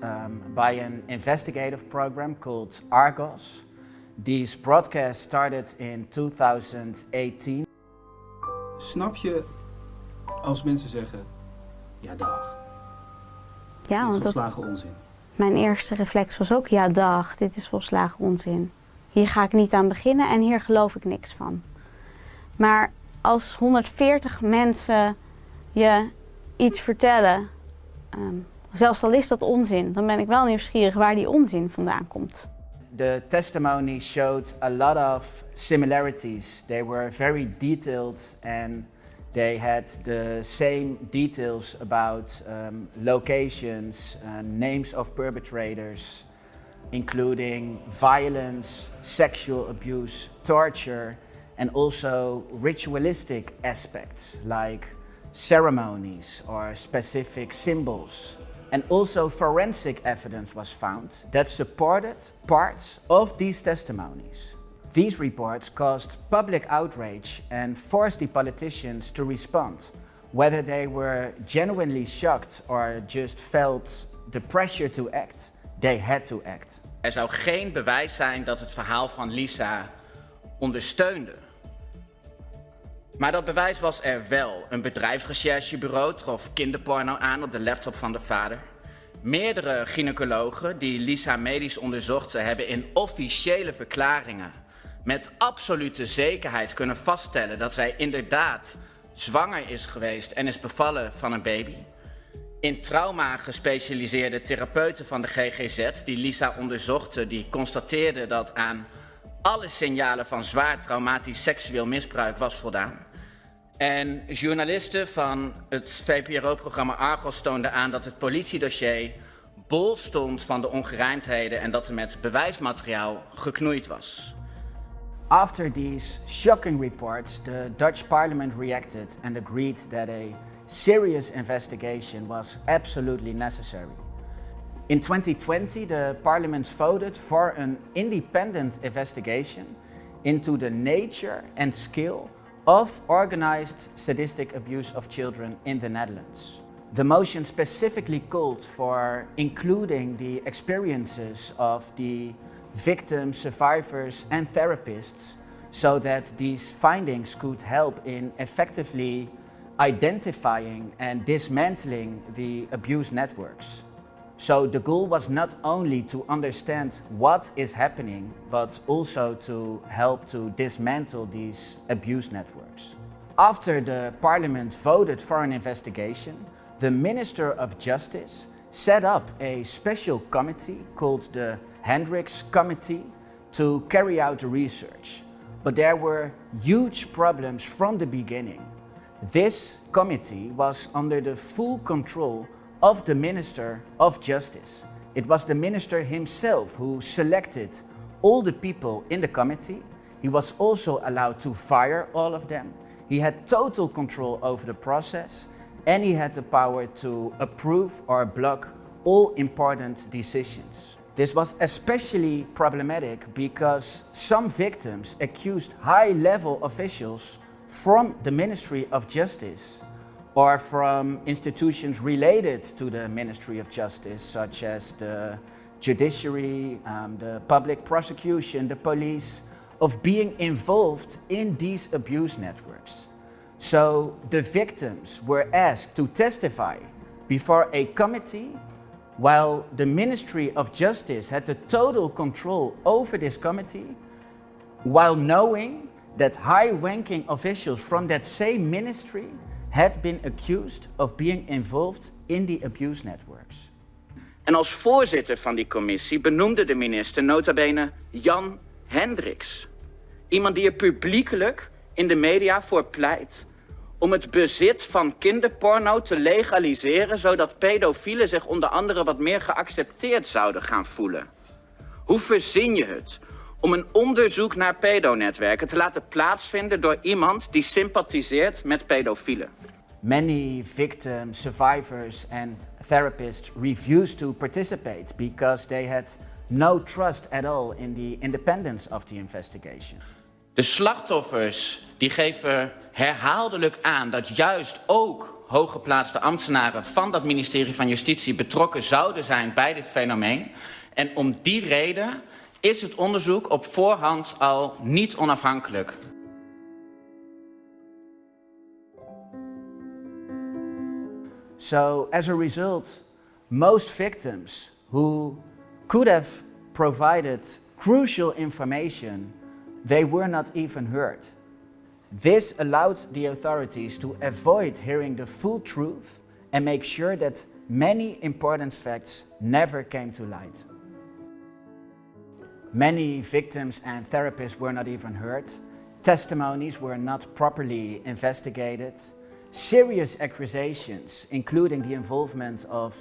by an investigative program called Argos. These broadcasts started in 2018. Snap je als mensen zeggen, ja dag, ja, dit is want volslagen onzin? Mijn eerste reflex was ook, ja dag, dit is volslagen onzin. Hier ga ik niet aan beginnen en hier geloof ik niks van. Maar als 140 mensen je iets vertellen, zelfs al is dat onzin, dan ben ik wel nieuwsgierig waar die onzin vandaan komt. The testimony showed a lot of similarities. They were very detailed and they had the same details about locations, names of perpetrators, including violence, sexual abuse, torture, and also ritualistic aspects like ceremonies or specific symbols. And also forensic evidence was found that supported parts of these testimonies. These reports caused public outrage and forced the politicians to respond, whether they were genuinely shocked or just felt the pressure to act, they had to act. Er zou geen bewijs zijn dat het verhaal van Lisa ondersteunde. Maar dat bewijs was er wel. Een bedrijfsrecherchebureau trof kinderporno aan op de laptop van de vader. Meerdere gynaecologen die Lisa medisch onderzochten hebben in officiële verklaringen met absolute zekerheid kunnen vaststellen dat zij inderdaad zwanger is geweest en is bevallen van een baby. In trauma gespecialiseerde therapeuten van de GGZ die Lisa onderzochten, die constateerden dat aan alle signalen van zwaar traumatisch seksueel misbruik was voldaan. En journalisten van het VPRO-programma Argos toonden aan dat het politiedossier bol stond van de ongerijmdheden en dat er met bewijsmateriaal geknoeid was. After these shocking reports, the Dutch parliament reacted and agreed that a serious investigation was absolutely necessary. In 2020, the parliament voted for an independent investigation into the nature and skill of organized sadistic abuse of children in the Netherlands. The motion specifically called for including the experiences of the victims, survivors and therapists so that these findings could help in effectively identifying and dismantling the abuse networks. So the goal was not only to understand what is happening, but also to help to dismantle these abuse networks. After the parliament voted for an investigation, the Minister of Justice set up a special committee called the Hendricks Committee to carry out the research. But there were huge problems from the beginning. This committee was under the full control of the Minister of Justice. It was the minister himself who selected all the people in the committee. He was also allowed to fire all of them. He had total control over the process, and he had the power to approve or block all important decisions. This was especially problematic because some victims accused high-level officials from the Ministry of Justice or from institutions related to the Ministry of Justice, such as the judiciary, the public prosecution, the police, of being involved in these abuse networks. So the victims were asked to testify before a committee, while the Ministry of Justice had the total control over this committee, while knowing that high-ranking officials from that same ministry had been accused of being involved in the abuse networks. En als voorzitter van die commissie benoemde de minister nota bene Jan Hendricks. Iemand die er publiekelijk in de media voor pleit om het bezit van kinderporno te legaliseren, zodat pedofielen zich onder andere wat meer geaccepteerd zouden gaan voelen. Hoe verzin je het om een onderzoek naar pedonetwerken te laten plaatsvinden door iemand die sympathiseert met pedofielen? Many victims, survivors and therapists refused to participate because they had no trust at all in the independence of the investigation. De slachtoffers die geven herhaaldelijk aan dat juist ook hooggeplaatste ambtenaren van dat ministerie van Justitie betrokken zouden zijn bij dit fenomeen. En om die reden is het onderzoek op voorhand al niet onafhankelijk. So as a result, most victims who could have provided crucial information, they were not even heard. This allowed the authorities to avoid hearing the full truth and make sure that many important facts never came to light. Many victims and therapists were not even heard. Testimonies were not properly investigated. Serious accusations, including the involvement of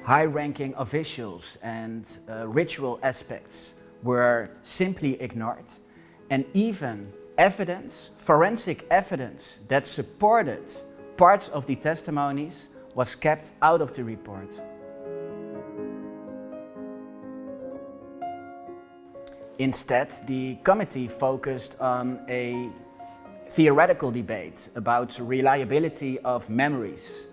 high-ranking officials and ritual aspects, were simply ignored. And even evidence, forensic evidence that supported parts of the testimonies was kept out of the report. Instead, the committee focused on a theoretical debate about reliability of memories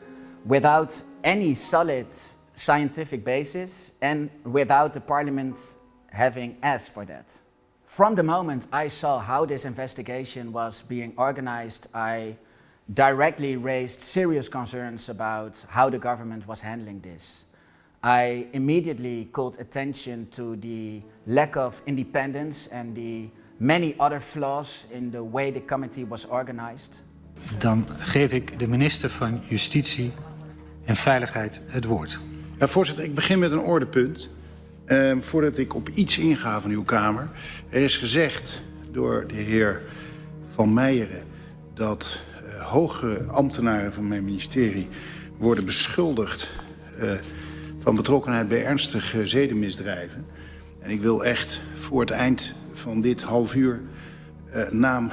without any solid scientific basis and without the parliament having asked for that. From the moment I saw how this investigation was being organized, I directly raised serious concerns about how the government was handling this. I immediately called attention to the lack of independence and the many other flaws in the way the committee was organized. Dan geef ik de minister van Justitie en Veiligheid het woord. Ja, voorzitter, ik begin met een ordepunt. Voordat ik op iets inga van uw Kamer. Er is gezegd door de heer Van Meijeren dat hogere ambtenaren van mijn ministerie worden beschuldigd van betrokkenheid bij ernstige zedenmisdrijven. En ik wil echt voor het eind van dit half uur naam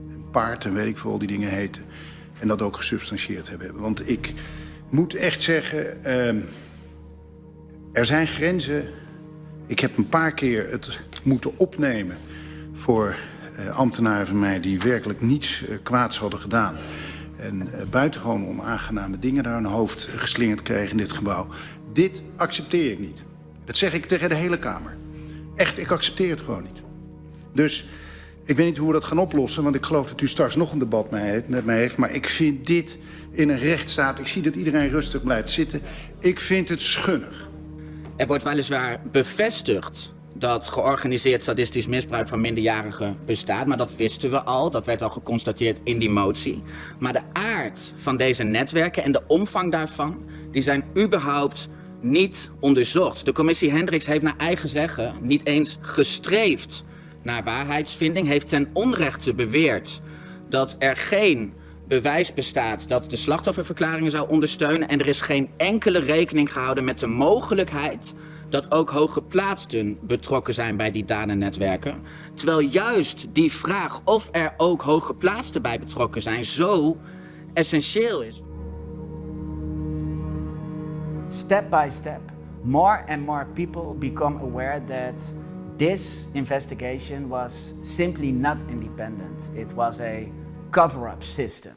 en paard en weet ik veel die dingen heten. En dat ook gesubstantieerd hebben. Want ik moet echt zeggen, er zijn grenzen. Ik heb een paar keer het moeten opnemen voor ambtenaren van mij die werkelijk niets kwaads hadden gedaan. En buitengewoon onaangename dingen naar hun hoofd geslingerd kregen in dit gebouw. Dit accepteer ik niet. Dat zeg ik tegen de hele Kamer. Echt, ik accepteer het gewoon niet. Dus ik weet niet hoe we dat gaan oplossen, want ik geloof dat u straks nog een debat met mij heeft. Maar ik vind dit in een rechtsstaat, ik zie dat iedereen rustig blijft zitten. Ik vind het schunnig. Er wordt weliswaar bevestigd dat georganiseerd sadistisch misbruik van minderjarigen bestaat. Maar dat wisten we al, dat werd al geconstateerd in die motie. Maar de aard van deze netwerken en de omvang daarvan, die zijn überhaupt niet onderzocht. De commissie Hendricks heeft naar eigen zeggen niet eens gestreefd naar waarheidsvinding, heeft ten onrechte beweerd dat er geen bewijs bestaat dat de slachtofferverklaringen zou ondersteunen en er is geen enkele rekening gehouden met de mogelijkheid dat ook hooggeplaatsten betrokken zijn bij die dadennetwerken. Terwijl juist die vraag of er ook hooggeplaatsten bij betrokken zijn zo essentieel is. Step by step, more and more people become aware that this investigation was simply not independent. It was a cover-up system.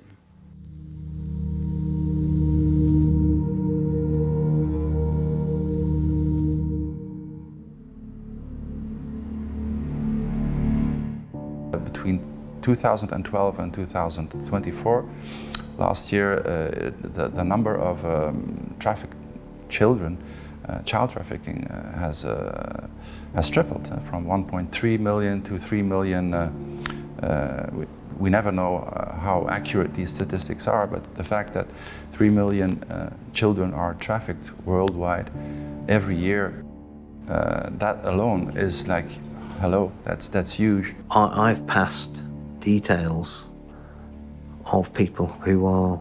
Between 2012 and 2024, last year the number of trafficked children, child trafficking has tripled from 1.3 million to 3 million. We never know how accurate these statistics are, but the fact that 3 million children are trafficked worldwide every year, that alone is like, hello, that's huge. I've passed details of people who are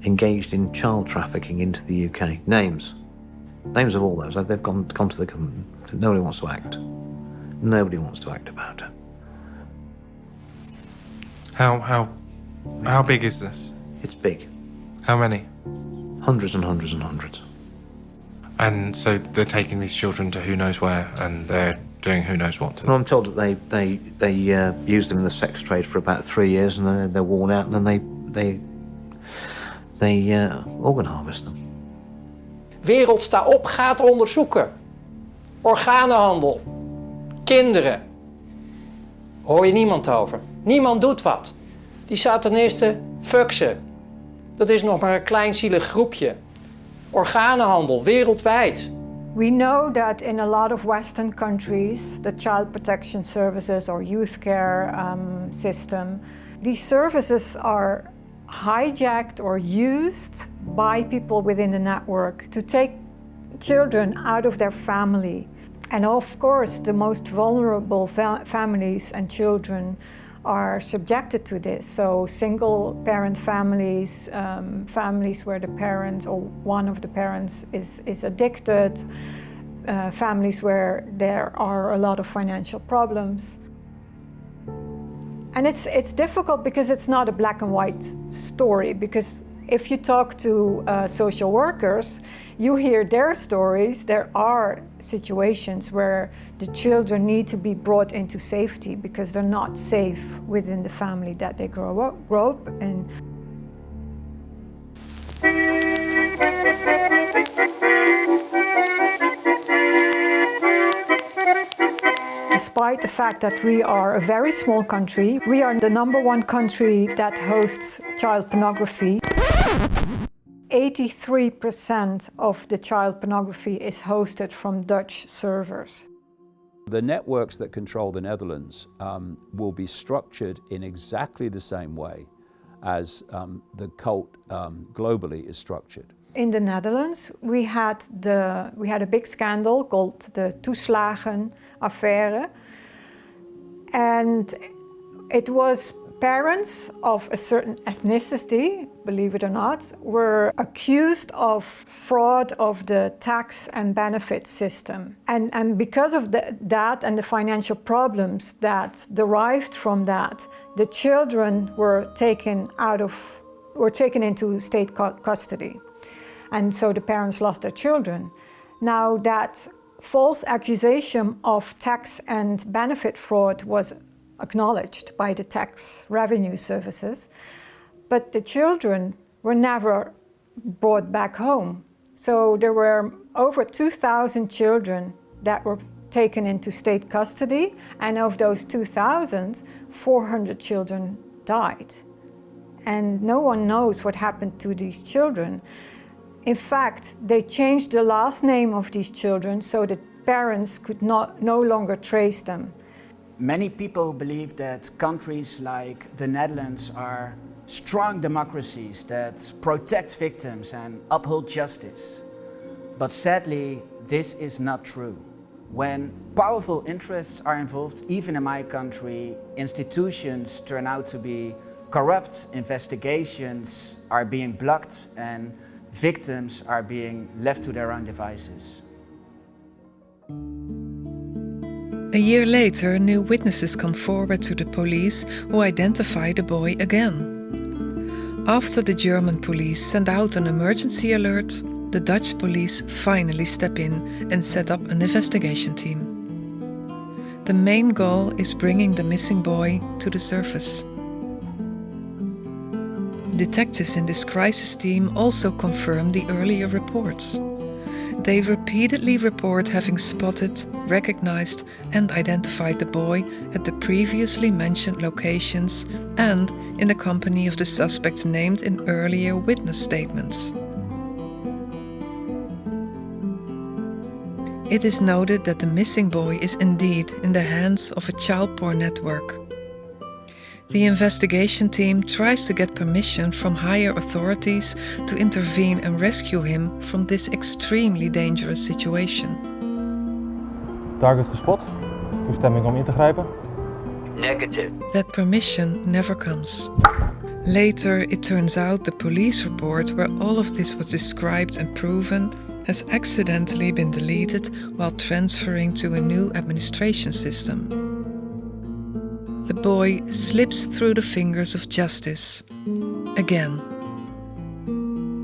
engaged in child trafficking into the UK. Names of all those. They've gone to the government. Nobody wants to act. Nobody wants to act about it. How big is this? It's big. How many? Hundreds and hundreds and hundreds. And so they're taking these children to who knows where, and they're doing who knows what to them. Well, I'm told that they use them in the sex trade for about 3 years, and then they're worn out, and then they organ harvest them. Wereld sta op, gaat onderzoeken. Organenhandel. Kinderen. Hoor je niemand over. Niemand doet wat. Die satanisten, fuck ze. Dat is nog maar een klein zielig groepje. Organenhandel, wereldwijd. We know that in a lot of Western countries, the child protection services or youth care system, these services are hijacked or used by people within the network to take children out of their family. And of course, the most vulnerable families and children are subjected to this. So single parent families, families where the parent or one of the parents is addicted, families where there are a lot of financial problems. And it's difficult because it's not a black and white story, because if you talk to social workers, you hear their stories. There are situations where the children need to be brought into safety because they're not safe within the family that they grow up in. Despite the fact that we are a very small country, we are the #1 country that hosts child pornography. 83% of the child pornography is hosted from Dutch servers. The networks that control the Netherlands will be structured in exactly the same way as the cult globally is structured. In the Netherlands, we had a big scandal called the toeslagenaffaire, and it was parents of a certain ethnicity, believe it or not, were accused of fraud of the tax and benefit system. And because of that and the financial problems that derived from that, the children were taken into state custody. And so the parents lost their children. Now that false accusation of tax and benefit fraud was acknowledged by the tax revenue services, but the children were never brought back home. So there were over 2,000 children that were taken into state custody, and of those 2,000, 400 children died. And no one knows what happened to these children. In fact, they changed the last name of these children so that parents could no longer trace them. Many people believe that countries like the Netherlands are strong democracies that protect victims and uphold justice. But sadly, this is not true. When powerful interests are involved, even in my country, institutions turn out to be corrupt, investigations are being blocked, and victims are being left to their own devices. A year later, new witnesses come forward to the police who identify the boy again. After the German police send out an emergency alert, the Dutch police finally step in and set up an investigation team. The main goal is bringing the missing boy to the surface. Detectives in this crisis team also confirm the earlier reports. They repeatedly report having spotted, recognized and identified the boy at the previously mentioned locations and in the company of the suspects named in earlier witness statements. It is noted that the missing boy is indeed in the hands of a child porn network. The investigation team tries to get permission from higher authorities to intervene and rescue him from this extremely dangerous situation. Target gespot. Toestemming om in te grijpen? Negative. That permission never comes. Later, it turns out the police report where all of this was described and proven has accidentally been deleted while transferring to a new administration system. The boy slips through the fingers of justice. Again.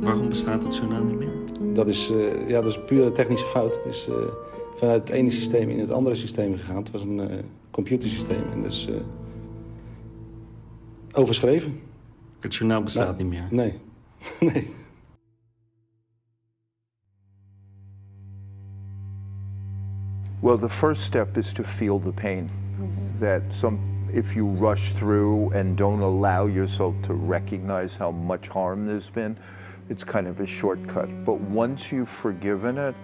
Waarom bestaat het journaal niet meer? Dat is een pure technische fout. Het is vanuit het ene systeem in het andere systeem gegaan. Het was een computersysteem en dus overschreven. Het journaal bestaat niet meer? Nee. Nee. Well, the first step is to feel the pain. That if you rush through and don't allow yourself to recognize how much harm there's been, it's kind of a shortcut. But once you've forgiven it,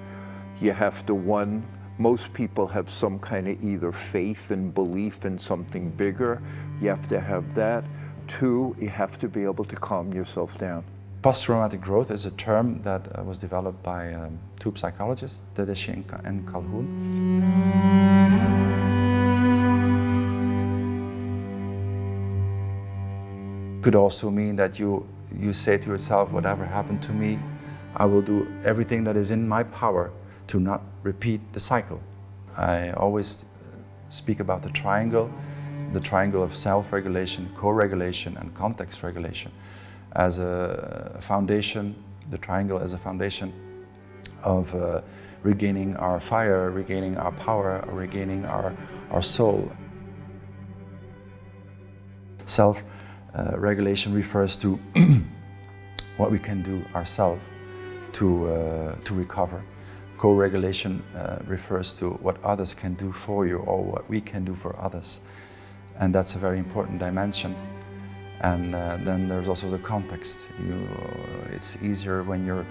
you have to, one, most people have some kind of either faith and belief in something bigger. You have to have that. Two, you have to be able to calm yourself down. Post-traumatic growth is a term that was developed by two psychologists, Tedeschi and Calhoun. Could also mean that you say to yourself, whatever happened to me, I will do everything that is in my power to not repeat the cycle. I always speak about the triangle of self-regulation, co-regulation, and context regulation as a foundation, the triangle as a foundation of regaining our fire, regaining our power, regaining our soul. Self-regulation refers to what we can do ourselves to recover. Co-regulation refers to what others can do for you or what we can do for others. And that's a very important dimension. And then there's also the context. It's easier when you're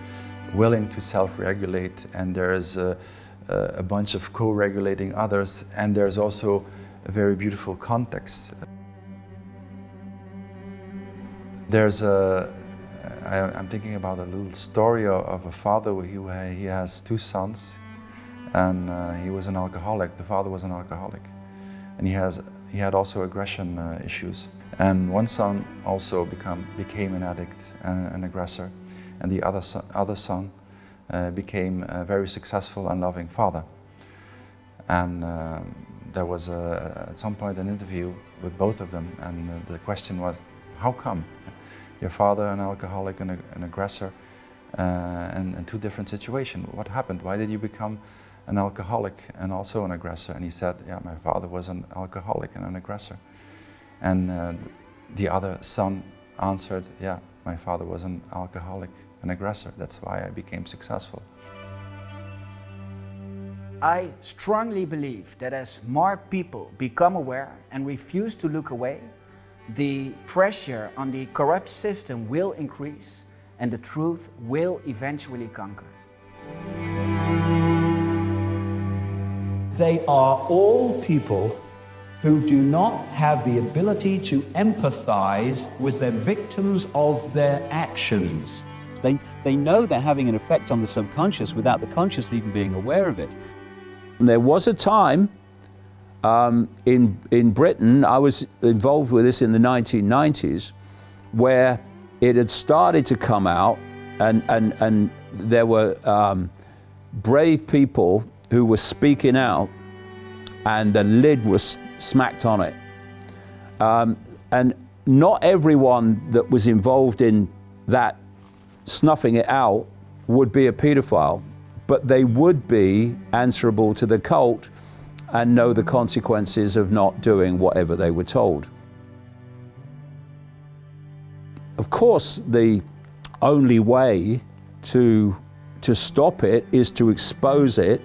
willing to self-regulate and there's a bunch of co-regulating others, and there's also a very beautiful context. I'm thinking about a little story of a father who he has two sons, and he was an alcoholic. The father was an alcoholic, and he had also aggression issues. And one son also became an addict and an aggressor, and the other son became a very successful and loving father. And there was at some point an interview with both of them, and the question was, how come? Your father an alcoholic and an aggressor, and two different situations. What happened? Why did you become an alcoholic and also an aggressor? And he said, yeah, my father was an alcoholic and an aggressor. And the other son answered, yeah, my father was an alcoholic and aggressor. That's why I became successful. I strongly believe that as more people become aware and refuse to look away, the pressure on the corrupt system will increase and the truth will eventually conquer. They are all people who do not have the ability to empathize with the victims of their actions. They know they're having an effect on the subconscious without the conscious even being aware of it. There was a time in Britain, I was involved with this in the 1990s, where it had started to come out and there were brave people who were speaking out and the lid was smacked on it. And not everyone that was involved in that, snuffing it out, would be a paedophile, but they would be answerable to the cult and know the consequences of not doing whatever they were told. Of course, the only way to stop it is to expose it,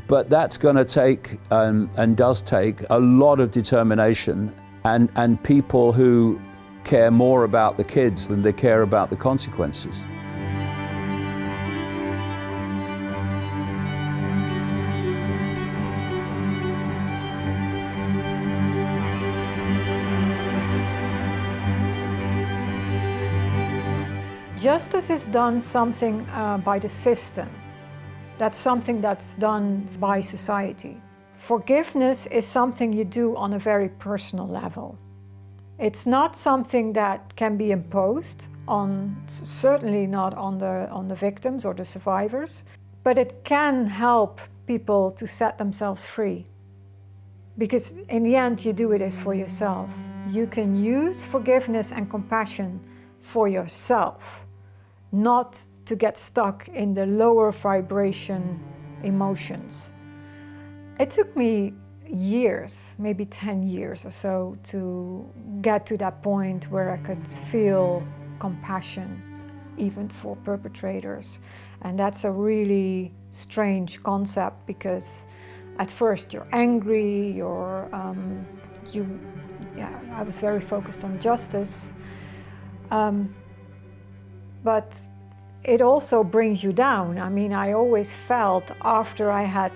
but that's going to take, and does take, a lot of determination and people who care more about the kids than they care about the consequences. Justice is done something by the system. That's something that's done by society. Forgiveness is something you do on a very personal level. It's not something that can be imposed on, certainly not on the victims or the survivors, but it can help people to set themselves free. Because in the end, you do it is for yourself. You can use forgiveness and compassion for yourself, not to get stuck in the lower vibration emotions. It took me years, maybe 10 years or so, to get to that point where I could feel compassion, even for perpetrators. And that's a really strange concept, because at first you're angry, I was very focused on justice. But it also brings you down. I mean, I always felt after I had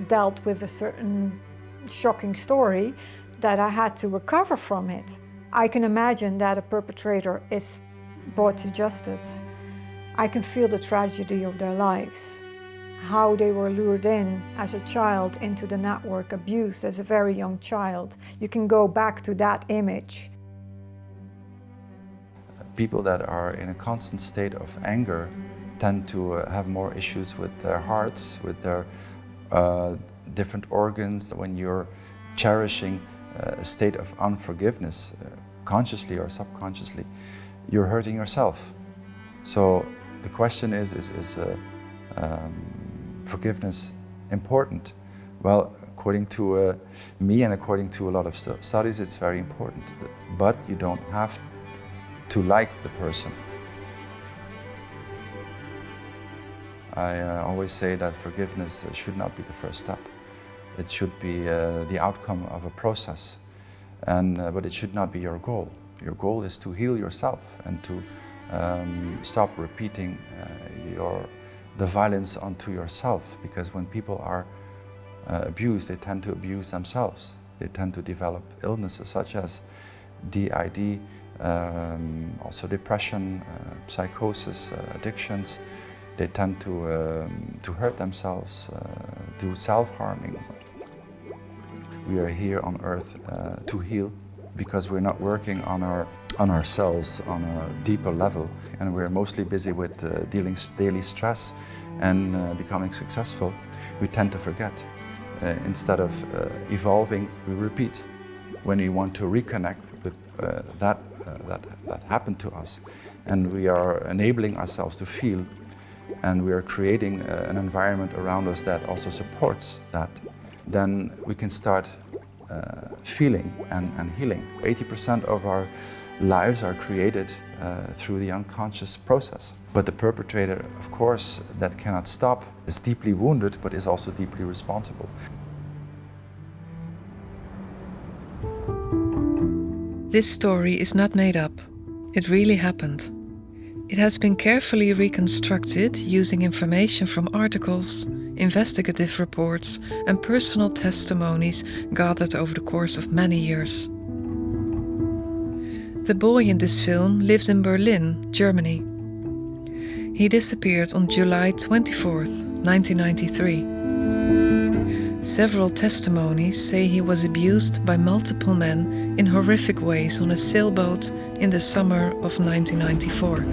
dealt with a certain shocking story that I had to recover from it. I can imagine that a perpetrator is brought to justice. I can feel the tragedy of their lives, how they were lured in as a child into the network, abused as a very young child. You can go back to that image. People that are in a constant state of anger tend to have more issues with their hearts, with their different organs. When you're cherishing a state of unforgiveness, consciously or subconsciously, you're hurting yourself. So the question is forgiveness important? Well, according to me and according to a lot of studies, it's very important. But you don't have to like the person. I always say that forgiveness should not be the first step. It should be the outcome of a process, but it should not be your goal. Your goal is to heal yourself and to stop repeating the violence onto yourself, because when people are abused, they tend to abuse themselves. They tend to develop illnesses such as DID, also depression, psychosis, addictions. They tend to hurt themselves, do self-harming. We are here on Earth to heal, because we're not working on ourselves on a deeper level, and we're mostly busy with dealing daily stress and becoming successful. We tend to forget. Instead of evolving, we repeat. When we want to reconnect with that happened to us, and we are enabling ourselves to feel, and we are creating an environment around us that also supports that, then we can start feeling and healing. 80% of our lives are created through the unconscious process. But the perpetrator, of course, that cannot stop, is deeply wounded, but is also deeply responsible. This story is not made up. It really happened. It has been carefully reconstructed using information from articles, investigative reports, and personal testimonies gathered over the course of many years. The boy in this film lived in Berlin, Germany. He disappeared on July 24th, 1993. Several testimonies say he was abused by multiple men in horrific ways on a sailboat in the summer of 1994.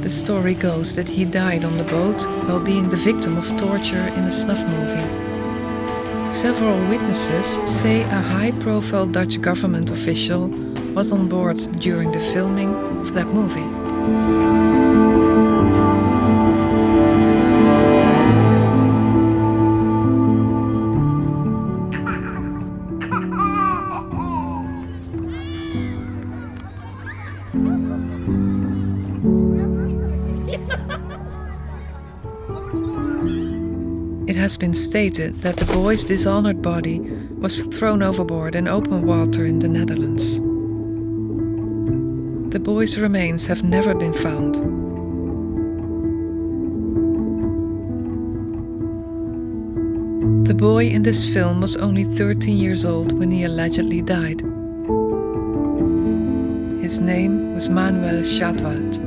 The story goes that he died on the boat while being the victim of torture in a snuff movie. Several witnesses say a high-profile Dutch government official was on board during the filming of that movie. It has been stated that the boy's dishonored body was thrown overboard in open water in the Netherlands. The boy's remains have never been found. The boy in this film was only 13 years old when he allegedly died. His name was Manuel Schatwald.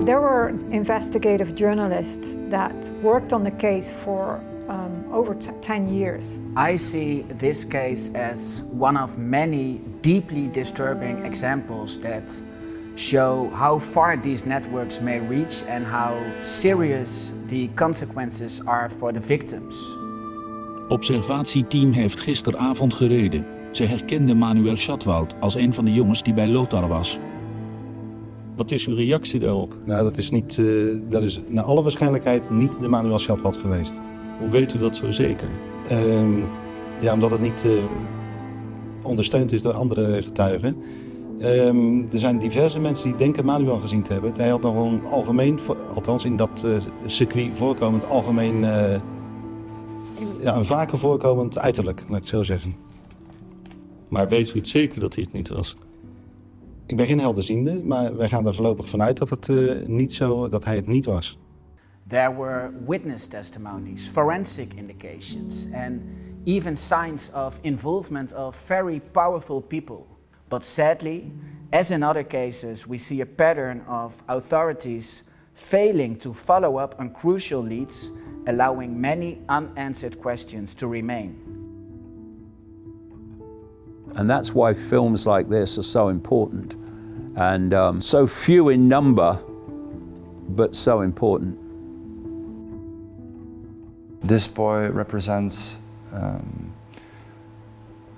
There were investigative journalists that worked on the case for over 10 years. I see this case as one of many deeply disturbing examples that show how far these networks may reach and how serious the consequences are for the victims. Observatieteam heeft gisteravond gereden. Ze herkende Manuel Schatwald als een van de jongens die bij Lothar was. Wat is uw reactie daarop? Nou, dat is naar alle waarschijnlijkheid niet de Manuel Schatwald geweest. Hoe weet u dat zo zeker? Ja, omdat het niet ondersteund is door andere getuigen. Er zijn diverse mensen die denken Manuel gezien te hebben. Hij had nog een algemeen, althans in dat circuit voorkomend algemeen, een vaker voorkomend uiterlijk, laat ik het zo zeggen. Maar weet u het zeker dat hij het niet was? Ik ben geen helderziende, maar wij gaan er voorlopig vanuit dat hij het niet was. There were witness testimonies, forensic indications, and even signs of involvement of very powerful people. But sadly, as in other cases, we see a pattern of authorities failing to follow up on crucial leads, allowing many unanswered questions to remain. And that's why films like this are so important and so few in number, but so important. This boy represents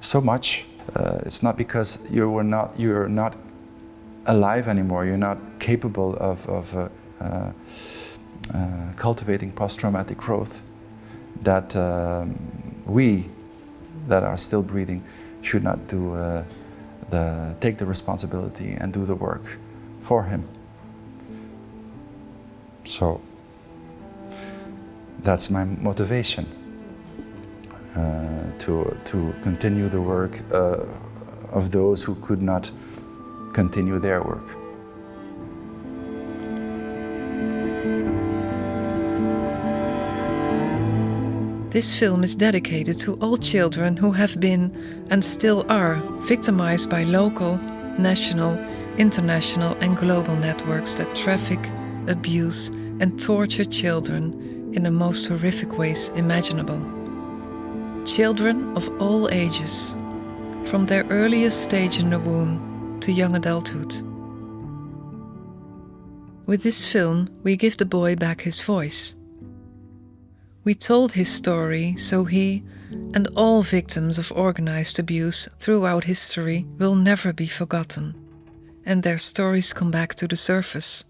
so much. It's not because you're not alive anymore. You're not capable of cultivating post-traumatic growth. That we, that are still breathing, should not take the responsibility and do the work for him. So that's my motivation to continue the work of those who could not continue their work. This film is dedicated to all children who have been and still are victimized by local, national international and global networks that traffic, abuse, and torture children in the most horrific ways imaginable. Children of all ages, from their earliest stage in the womb to young adulthood. With this film, we give the boy back his voice. We told his story so he and all victims of organized abuse throughout history will never be forgotten, and their stories come back to the surface.